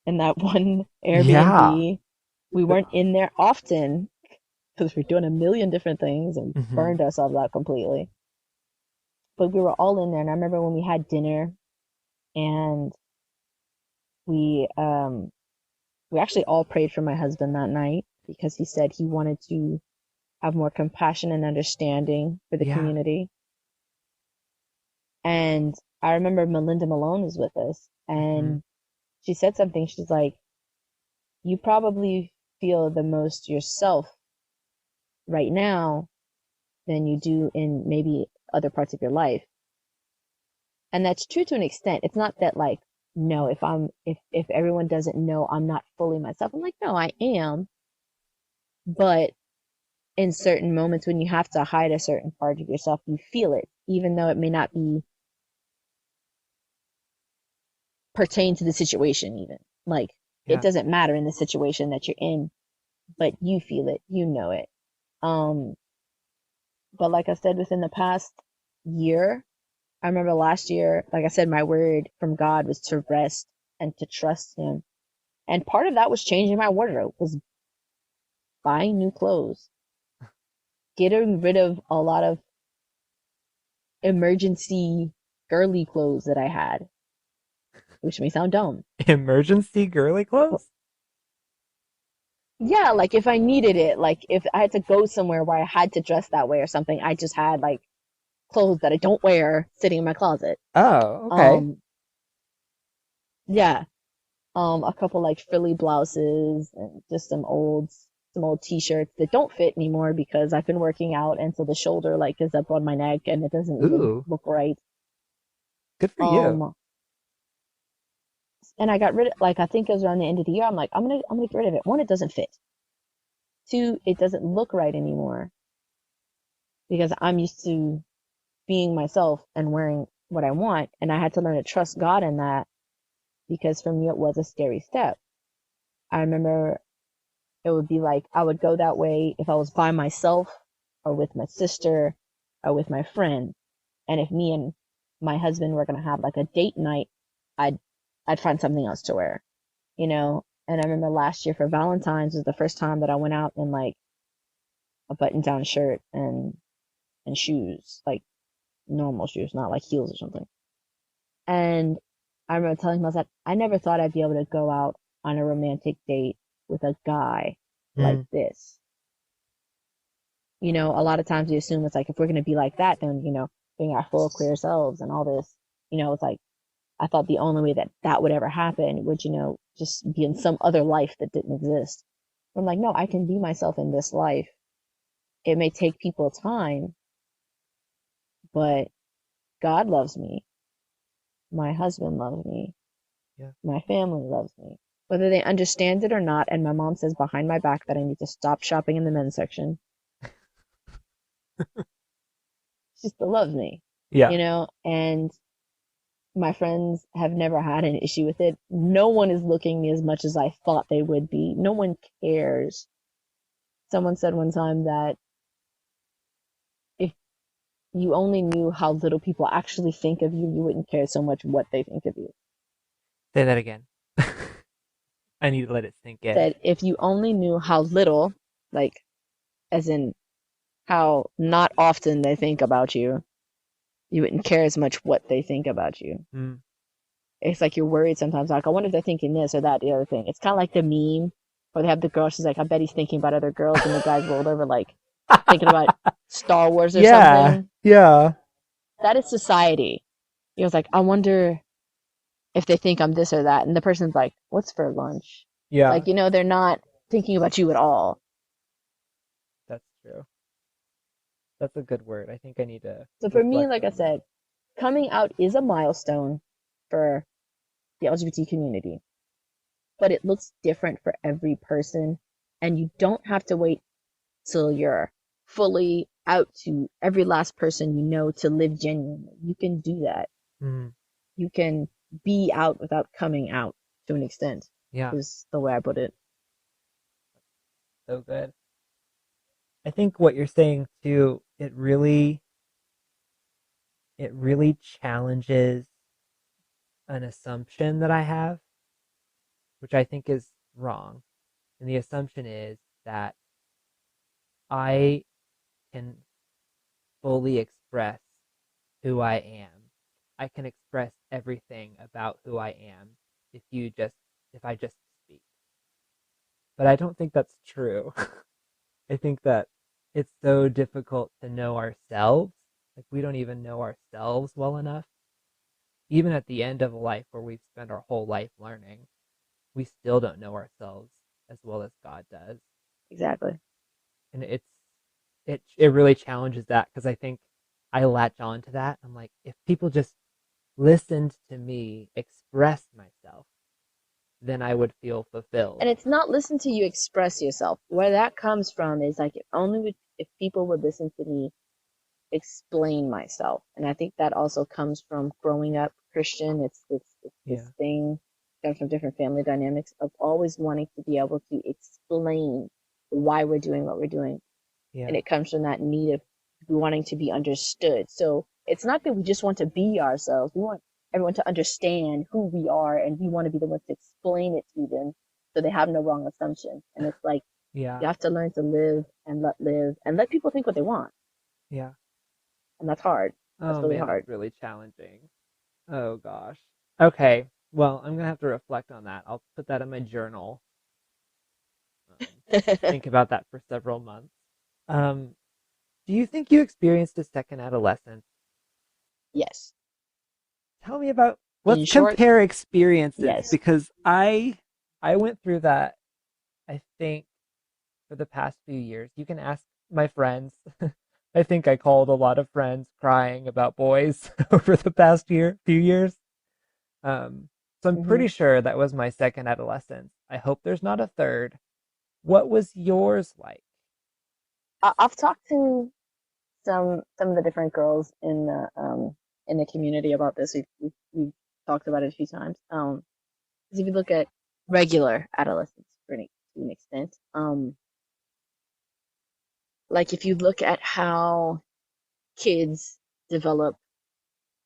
in that one Yeah. Airbnb. We weren't in there often because we're doing a million different things and Hmm. burned ourselves out completely. But we were all in there, and I remember when we had dinner and we um we actually all prayed for my husband that night because he said he wanted to have more compassion and understanding for the Yeah. community. And I remember Melinda Malone was with us, Hmm. and she said something. She's like, you probably feel the most yourself right now than you do in maybe other parts of your life. And that's true to an extent. It's not that like, no, if everyone doesn't know I'm not fully myself, I'm like, no, I am. But in certain moments when you have to hide a certain part of yourself, you feel it, even though it may not be pertain to the situation even. Like it Yeah. doesn't matter in the situation that you're in, but you feel it, you know it. Um, but like I said, within the past year, I remember last year, like I said, my word from God was to rest and to trust Him. And part of that was changing my wardrobe, was buying new clothes, getting rid of a lot of emergency girly clothes that I had, which may sound dumb. Emergency girly But clothes? Yeah, like if I needed it, like if I had to go somewhere where I had to dress that way or something, I just had like clothes that I don't wear sitting in my closet. Oh, okay. Um, yeah. A couple like frilly blouses and just some old t-shirts that don't fit anymore because I've been working out and so the shoulder like is up on my neck and it doesn't even Ooh, look right. good for you. Um, and I got rid of like I think it was around the end of the year. I'm like I'm gonna get rid of it. One, it doesn't fit. Two, it doesn't look right anymore because I'm used to being myself and wearing what I want, and I had to learn to trust God in that because for me it was a scary step. I remember it would be like I would go that way if I was by myself or with my sister or with my friend. And if me and my husband were gonna have like a date night, I'd I'd find something else to wear, you know. And I remember last year for Valentine's was the first time that I went out in like a button-down shirt and shoes, like normal shoes, not like heels or something. And I remember telling myself I never thought I'd be able to go out on a romantic date with a guy like Mm, this. A lot of times we assume it's like if we're going to be like that, then, being our full queer selves and all this, it's like I thought the only way that that would ever happen would, just be in some other life that didn't exist. I'm like, no, I can be myself in this life. It may take people time, but God loves me. My husband loves me. yeah. My family loves me. Whether they understand it or not, and my mom says behind my back that I need to stop shopping in the men's section, she still loves me, Yeah. and my friends have never had an issue with it. No one is looking me as much as I thought they would be. No one cares. Someone said one time that if you only knew how little people actually think of you, you wouldn't care so much what they think of you. Say that again. I need to let it sink in. That if you only knew how little, like, as in how not often they think about you wouldn't care as much what they think about you. Mm. It's like you're worried sometimes, like, I wonder if they're thinking this or that, the other thing. It's kind of like the meme where they have the girl, she's like, I bet he's thinking about other girls, and the guy's rolled over, like, thinking about Star Wars or Yeah. something. Yeah. That is society. It's like, I wonder if they think I'm this or that. And the person's like, what's for lunch? Yeah. Like, they're not thinking about you at all. That's true. That's a good word. I think I need to So for me, reflect like I on that. said, coming out is a milestone for the LGBT community, but it looks different for every person. And you don't have to wait till you're fully out to every last person to live genuinely. You can do that. Mm. You can be out without coming out to an extent, Yeah. is the way I put it. So good. I think what you're saying too, it really challenges an assumption that I have, which I think is wrong. And the assumption is that I can fully express who I am. I can express everything about who I am if you just if I just speak. But I don't think that's true. I think that it's so difficult to know ourselves. Like we don't even know ourselves well enough. Even at the end of a life where we've spent our whole life learning, we still don't know ourselves as well as God does. Exactly. And it really challenges that because I think I latch on to that. I'm like, if people just listened to me express myself, then I would feel fulfilled. And it's not listen to you express yourself. Where that comes from is like if people would listen to me explain myself. And I think that also comes from growing up Christian. It's this Yeah, thing comes from different family dynamics of always wanting to be able to explain why we're doing what we're doing. And yeah, it comes from that need of wanting to be understood. So it's not that we just want to be ourselves. We want everyone to understand who we are, and we want to be the ones to explain it to them so they have no wrong assumption. And it's like yeah, you have to learn to live and let people think what they want. yeah. And that's hard. That's Oh really man, hard. that's really challenging. Oh gosh. Okay. Well, I'm gonna have to reflect on that. I'll put that in my journal. think about that for several months. Um, do you think you experienced a second adolescence? Yes. Tell me about, let's In short, compare experiences yes. because I went through that, I think, for the past few years. You can ask my friends. I think I called a lot of friends crying about boys over the past few years. Um, so I'm hmm pretty sure that was my second adolescence. I hope there's not a third. What was yours like? I've talked to some of the different girls in the community about this. We've talked about it a few times. 'Cause if you look at regular adolescence to an extent, like if you look at how kids develop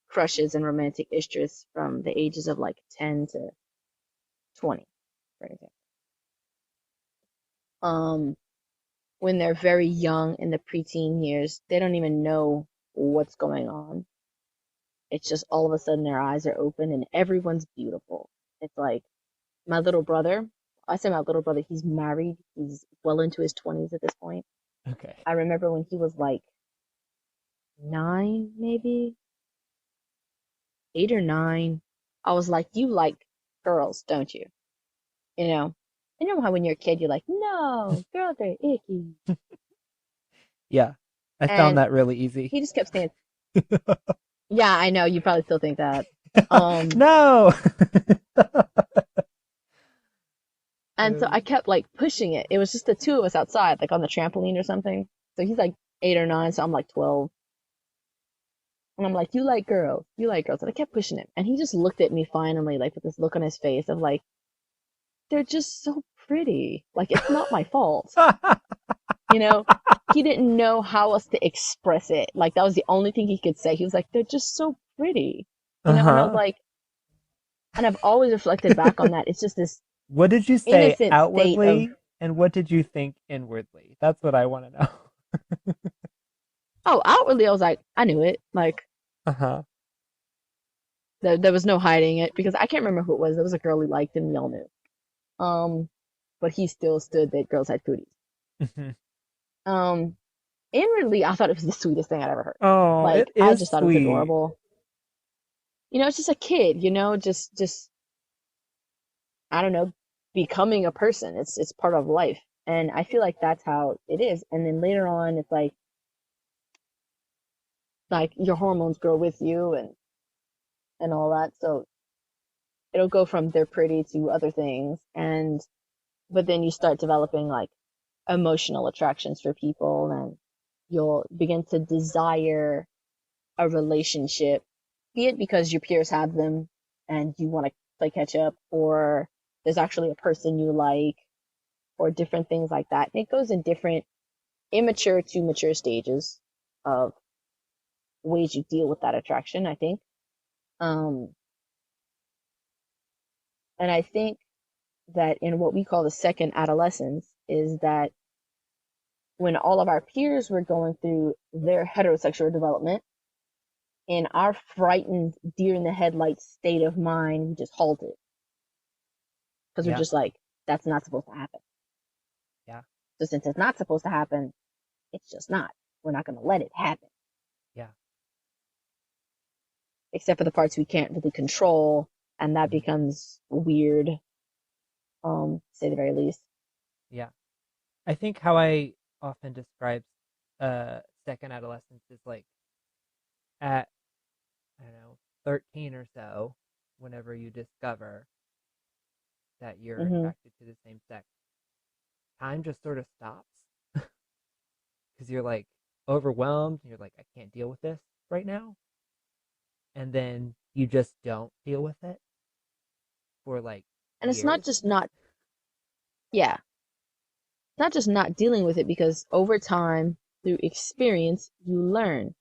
crushes and romantic interests from the ages of like 10 to 20, for example. Um, when they're very young in the preteen years, they don't even know what's going on. It's just all of a sudden their eyes are open and everyone's beautiful. It's like my little brother, I say my little brother, he's married, he's well into his 20s at this point. Okay. I remember when he was like 9, maybe 8 or 9, I was like, you like girls, don't you? You know, you know how when you're a kid, you're like, no, girls are icky. Yeah, I found And that really easy. he just kept saying, yeah, I know, you probably still think that. Um, No. and so I kept like pushing it. It was just the two of us outside, like on the trampoline or something. So he's like 8 or 9, so I'm like 12. And I'm like, you like girls, you like girls. And I kept pushing him. And he just looked at me finally, like with this look on his face of like, they're just so pretty. Like, it's not my fault. You know, he didn't know how else to express it. Like, that was the only thing he could say. He was like, they're just so pretty. And I was Uh-huh. like, and I've always reflected back on that. It's just this What did you say innocent state of, outwardly and what did you think inwardly? That's what I want to know. oh, outwardly, I was like, I knew it. Like, Uh-huh. there was no hiding it because I can't remember who it was. There was a girl he liked and we all knew. Um, but he still stood that girls had cooties. Mhm. Um, Inwardly, I thought it was the sweetest thing I'd ever heard. Oh, it Like, I is just thought it was sweet. adorable. It's just a kid, just I don't know, becoming a person. It's part of life, and I feel like that's how it is. And then later on, it's like your hormones grow with you and all that. So it'll go from they're pretty to other things, and but then you start developing like emotional attractions for people, and you'll begin to desire a relationship, be it because your peers have them and you want to play catch up, or there's actually a person you like, or different things like that. And it goes in different immature to mature stages of ways you deal with that attraction, I think. Um, and I think that in what we call the second adolescence is that when all of our peers were going through their heterosexual development, in our frightened deer in the headlights state of mind, we just halted because we're Yeah. just like, that's not supposed to happen. Yeah. So since it's not supposed to happen, it's just not. We're not going to let it happen, Yeah. except for the parts we can't really control, and that Mhm. becomes weird, to say the very least. Yeah. I think how I often describe second adolescence is like at, I don't know, 13 or so, whenever you discover that you're hmm attracted to the same sex, time just sort of stops because you're like overwhelmed. And you're like, I can't deal with this right now. And then you just don't deal with it for like And it's not years. just not, yeah, not just not dealing with it because over time, through experience, you learn.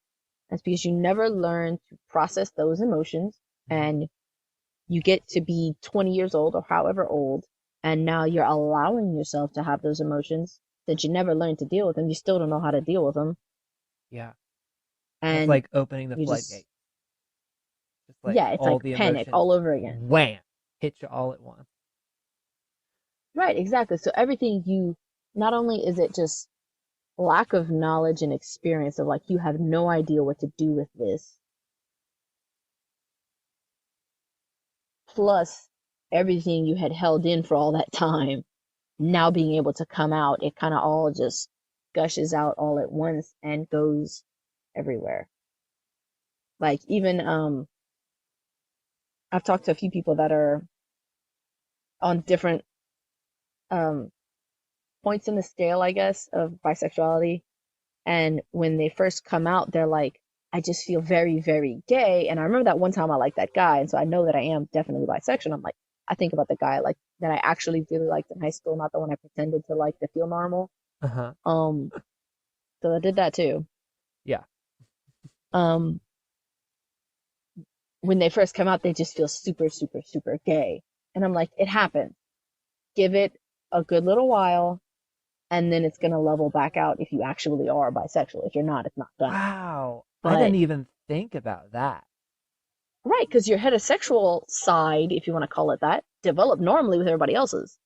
That's because you never learn to process those emotions, Mhm. and you get to be 20 years old or however old, and now you're allowing yourself to have those emotions that you never learned to deal with them. You still don't know how to deal with them. Yeah. And it's And like opening the you just, floodgate. Just like yeah, it's all like the panic emotions, all over again. wham, hit you all at once. Right, exactly. So everything you not only is it just lack of knowledge and experience of like you have no idea what to do with this, plus everything you had held in for all that time, now being able to come out, it kind of all just gushes out all at once and goes everywhere. Like even I've talked to a few people that are on different um points in the scale, I guess, of bisexuality. And when they first come out, they're like, I just feel very, very gay. And I remember that one time I liked that guy. And so I know that I am definitely bisexual. I'm like, I think about the guy like that I actually really liked in high school, not the one I pretended to like to feel normal. Uh-huh. Um, so I did that too. Yeah. Um, when they first come out, they just feel super, super, super gay. And I'm like, it happens. Give it a good little while, and then it's gonna level back out if you actually are bisexual. If you're not, it's not gonna. Wow. I But didn't even think about that. right, because your heterosexual side, if you want to call it that, developed normally with everybody else's.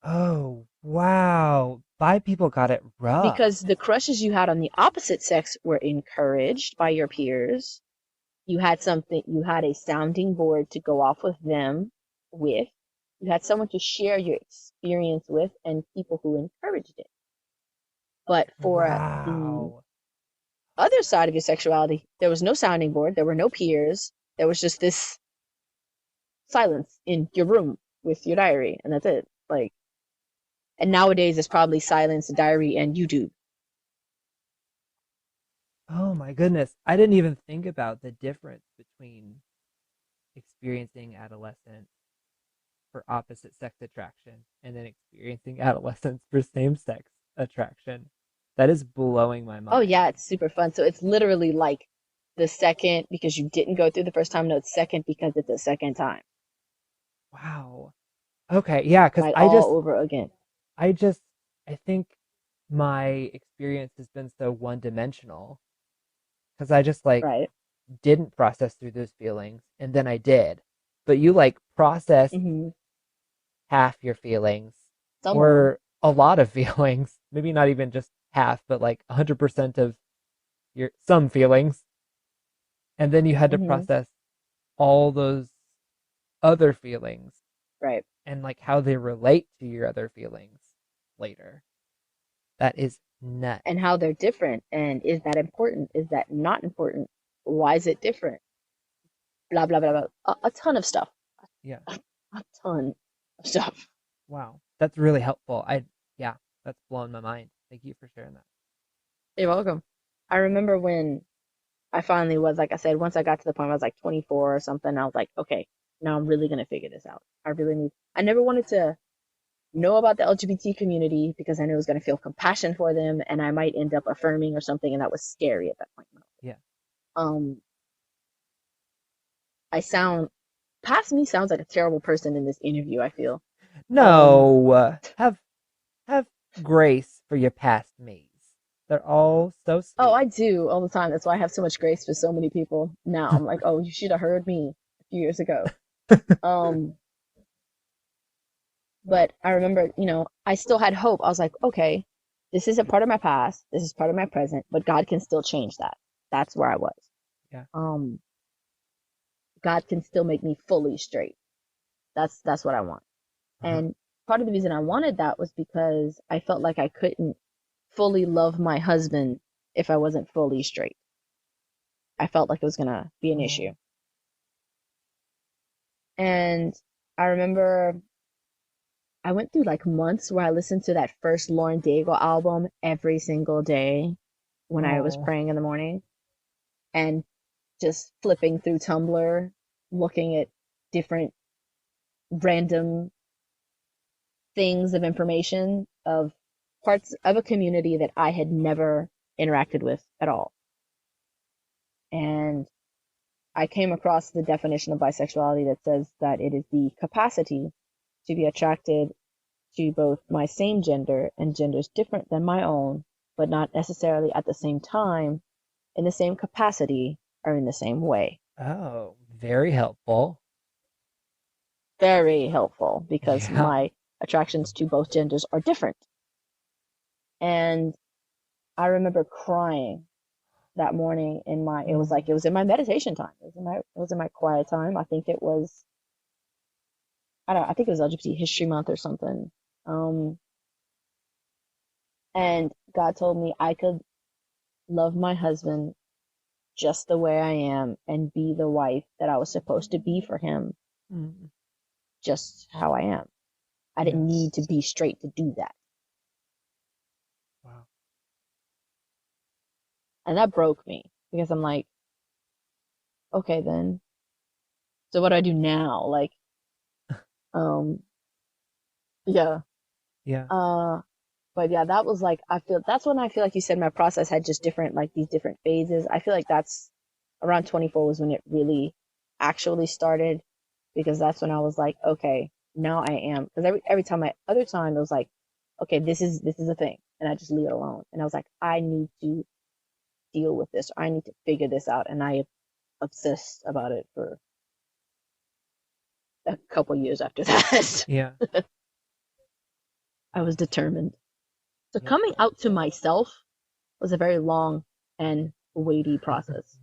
Oh, wow. Bi people got it rough. Because the crushes you had on the opposite sex were encouraged by your peers. You had something, you had a sounding board to go off with them with. You had someone to share your experience with and people who encouraged it. But for the Wow. other side of your sexuality, there was no sounding board, there were no peers, there was just this silence in your room with your diary, and that's it. Like, and nowadays it's probably silence, diary, and YouTube. Oh my goodness. I didn't even think about the difference between experiencing adolescence for opposite sex attraction and then experiencing adolescence for same sex attraction. That is blowing my Oh mind. yeah, it's super fun. So it's literally like the second because you didn't go through the first time. No, it's second because it's a second time. Wow. Okay, yeah, because Right, all over again. I just, I think my experience has been so one dimensional because I just like Right. didn't process through those feelings and then I did. But you like processed Mm-hmm. half your feelings Some of them. or a lot of feelings, maybe not even just half, but like 100% of your some feelings. And then you had to Mm-hmm. process all those other feelings Right. and like how they relate to your other feelings later. That is nuts. And how they're different. And is that important? Is that not important? Why is it different? Blah blah blah blah. A ton of stuff. Yeah. A ton of stuff. Wow. That's really helpful. Yeah, that's blown my mind. Thank you for sharing that. You're welcome. I remember when I finally was, like I said, once I got to the point where I was like 24 or something, I was like, okay, now I'm really gonna figure this out. I really need. I never wanted to know about the LGBT community because I knew I was gonna feel compassion for them, and I might end up affirming or something, and that was scary at that point. Yeah. Um, I sound past me sounds like a terrible person in this interview. I feel. Um, No, have grace for your past me's. They're all so oh, sweet. I do all the time. That's why I have so much grace for so many people now. I'm like, oh, you should have heard me a few years ago. Um, But I remember, I still had hope. I was like, okay, this isn't part of my past. This is part of my present, but God can still change that. That's where I was. Yeah. Um, God can still make me fully straight. That's what I want. Uh-huh. And part of the reason I wanted that was because I felt like I couldn't fully love my husband if I wasn't fully straight. I felt like it was gonna be an issue. Oh. And I remember I went through like months where I listened to that first Lauren Daigle album every single day when I was Oh. praying in the morning and just flipping through Tumblr, looking at different random things of information of parts of a community that I had never interacted with at all. And I came across the definition of bisexuality that says that it is the capacity to be attracted to both my same gender and genders different than my own, but not necessarily at the same time, in the same capacity, or in the same way. Oh, very helpful. Very helpful because Yeah. my attractions to both genders are different. And I remember crying that morning in my, it was Oh, like, it was in my meditation time. It was in my quiet time. I think it was, I think it was LGBT History Month or something. Um, and God told me I could love my husband just the way I am and be the wife that I was supposed to be for him, mm, just how I am. I yeah. didn't need to be straight to do that. Wow. And that broke me because I'm like, okay, then, so what do I do now? Like, um, yeah. Yeah. Uh, but yeah, that was like, that's when I feel like you said my process had just different, like these different phases. I feel like that's around 24 was when it really actually started because that's when I was like, okay, now I am. Because every time other time it was like, okay, this is a thing. And I just leave it alone. And I was like, I need to deal with this. I need to figure this out. And I obsessed about it for a couple years after that. Yeah. I was determined. So Yeah. coming out to myself was a very long and weighty process.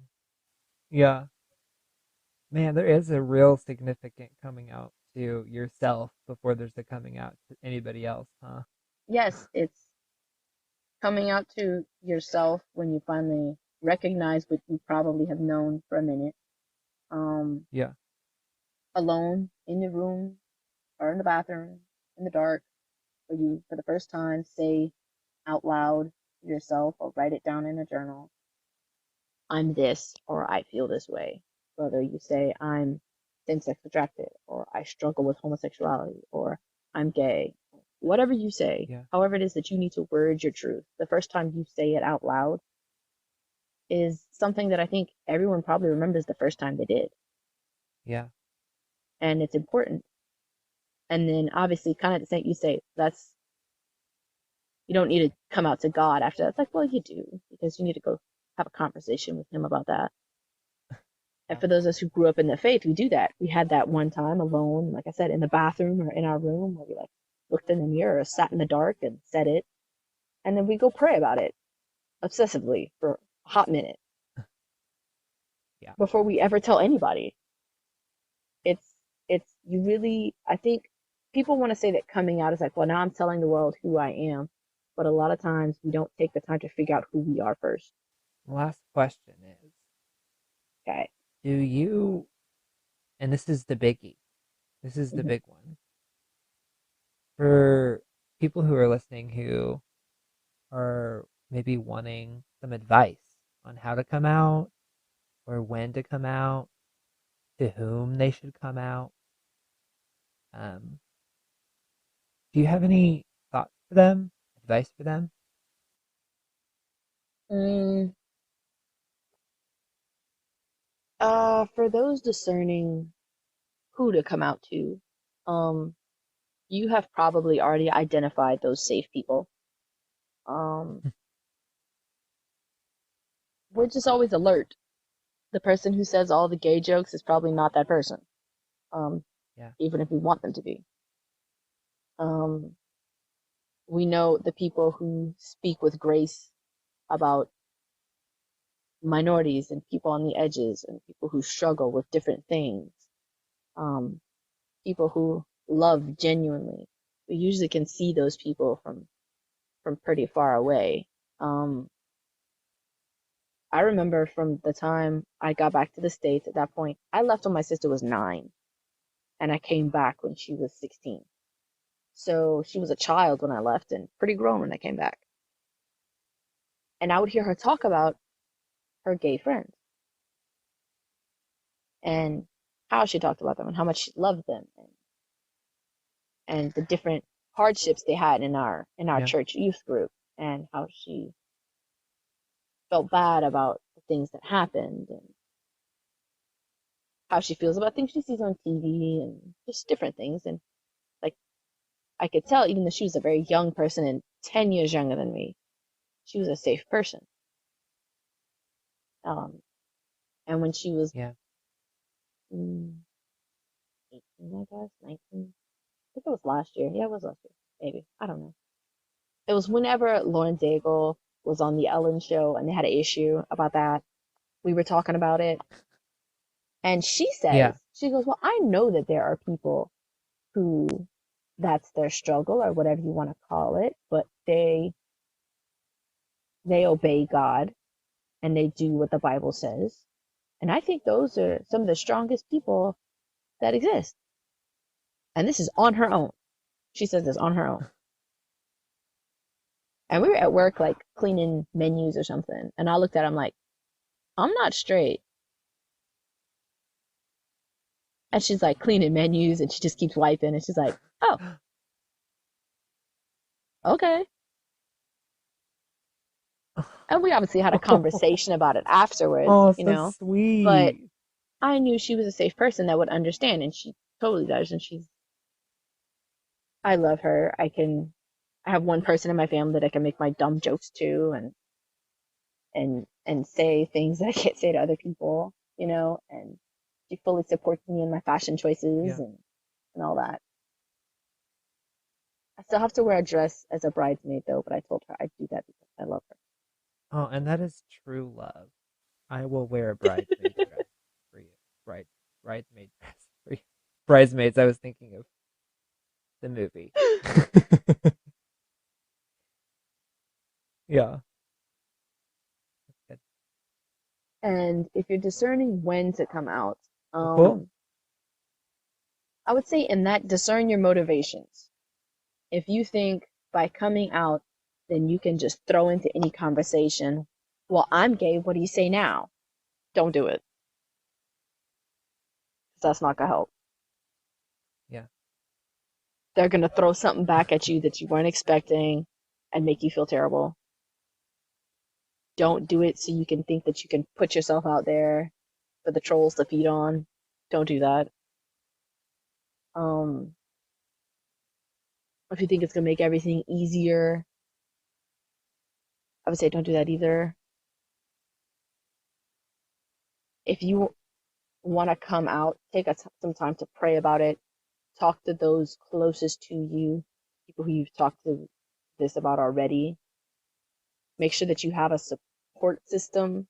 Yeah. Man, there is a real significant coming out to yourself before there's a coming out to anybody else, huh? Yes, it's coming out to yourself when you finally recognize what you probably have known for a minute. Um, Yeah. Alone in your room or in the bathroom in the dark, where you, for the first time, say out loud to yourself or write it down in a journal, I'm this or I feel this way. Whether you say I'm same sex attracted or I struggle with homosexuality or I'm gay, whatever you say, Yeah. however it is that you need to word your truth, the first time you say it out loud is something that I think everyone probably remembers the first time they did. Yeah. And it's important. And then obviously kind of the same you say that's you don't need to come out to God after that. It's like, well, you do, because you need to go have a conversation with him about that. And Yeah. for those of us who grew up in the faith, we do that. We had that one time alone, like I said, in the bathroom or in our room where we like looked in the mirror or sat in the dark and said it. And then we go pray about it obsessively for a hot minute Yeah. before we ever tell anybody. It's it's you really I think people want to say that coming out is like, well, now I'm telling the world who I am. But a lot of times we don't take the time to figure out who we are first. Last question is, Okay. do you, and this is the biggie, this is the Hmm. big one, for people who are listening who are maybe wanting some advice on how to come out or when to come out, to whom they should come out. Um, do you have any thoughts for them, advice for them? Mm, for those discerning who to come out to, um, you have probably already identified those safe people. Um, we're just always alert. The person who says all the gay jokes is probably not that person, um, Yeah. even if we want them to be. Um, we know the people who speak with grace about minorities and people on the edges and people who struggle with different things, um, people who love genuinely. We usually can see those people from pretty far away. Um, I remember from the time I got back to the States at that point, I left when my sister was 9 and I came back when she was 16. So she was a child when I left and pretty grown when I came back. And I would hear her talk about her gay friends and how she talked about them and how much she loved them and the different hardships they had in our Yeah. church youth group and how she felt bad about the things that happened and how she feels about things she sees on TV and just different things. And like I could tell, even though she was a very young person and 10 years younger than me, she was a safe person. Um, and when she was Yeah. 18, I guess, 19, I think it was last year. Yeah, it was last year. Maybe. I don't know. It was whenever Lauren Daigle was on the Ellen show and they had an issue about that. We were talking about it. And she Yeah. says, she goes, well, I know that there are people who that's their struggle or whatever you want to call it, but they obey God and they do what the Bible says. And I think those are some of the strongest people that exist. And this is on her own. She says this on her own. And we were at work, like cleaning menus or something. And I looked at him like, I'm not straight. And she's like cleaning menus and she just keeps wiping. And she's like, oh, okay. And we obviously had a conversation about it afterwards, Oh, you so know. But sweet. I knew she was a safe person that would understand. And she totally does. And I love her. I have one person in my family that I can make my dumb jokes to and say things that I can't say to other people, you know, and she fully supports me in my fashion choices Yeah. and all that. I still have to wear a dress as a bridesmaid though, but I told her I'd do that because I love her. Oh, and that is true love. I will wear a bridesmaid dress for you. Bridesmaid dress for you. Bridesmaids, I was thinking of the movie. Yeah. That's And if you're discerning when to come out, good. Cool. I would say in that discern your motivations. If you think by coming out, then you can just throw into any conversation, well, I'm gay, what do you say now? Don't do it. 'Cause that's not gonna help. Yeah. They're gonna throw something back at you that you weren't expecting and make you feel terrible. Don't do it so you can think that you can put yourself out there for the trolls to feed on. Don't do that. Um, if you think it's gonna make everything easier, I would say don't do that either. If you want to come out, take some time to pray about it. Talk to those closest to you, people who you've talked to this about already. Make sure that you have a support system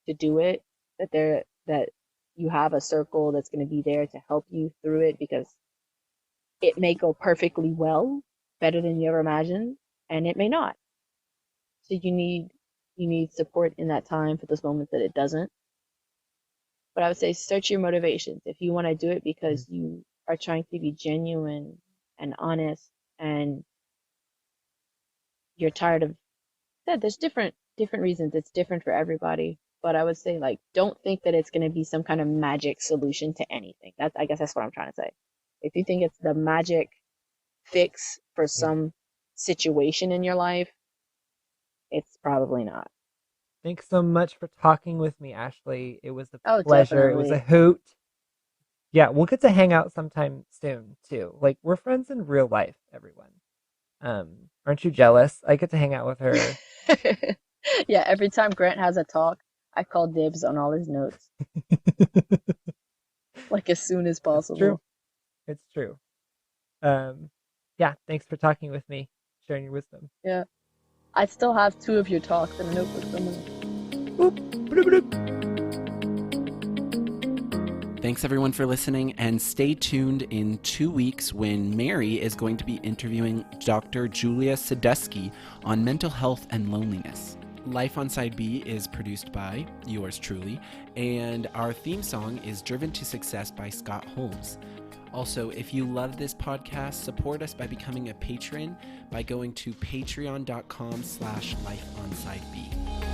to do it, that you have a circle that's going to be there to help you through it because it may go perfectly well, better than you ever imagined, and it may not. So you need support in that time for those moments that it doesn't. But I would say search your motivations. If you want to do it Mhm. because you are trying to be genuine and honest and you're tired of that, there's different reasons. It's different for everybody. But I would say like don't think that it's going to be some kind of magic solution to anything. That's I guess that's what I'm trying to say. If you think it's the magic fix for Yeah. some situation in your life, it's probably not. Thanks so much for talking with me, Ashley. It was a Oh, pleasure. It was a definitely. hoot. Yeah, we'll get to hang out sometime soon too. Like we're friends in real life, everyone. Aren't you jealous? I get to hang out with her. Yeah, every time Grant has a talk, I call dibs on all his notes, like as soon as It's true. possible. It's true. Um, yeah, thanks for talking with me, sharing your wisdom. Yeah. I still have two of your talks in a notebook somewhere. Boop, bloop, bloop. Thanks everyone for listening, and stay tuned in 2 weeks when Mary is going to be interviewing Dr. Julia Sadusky on mental health and loneliness. Life on Side B is produced by yours truly, and our theme song is Driven to Success by Scott Holmes. Also, if you love this podcast, support us by becoming a patron by going to patreon.com/lifeonsideb.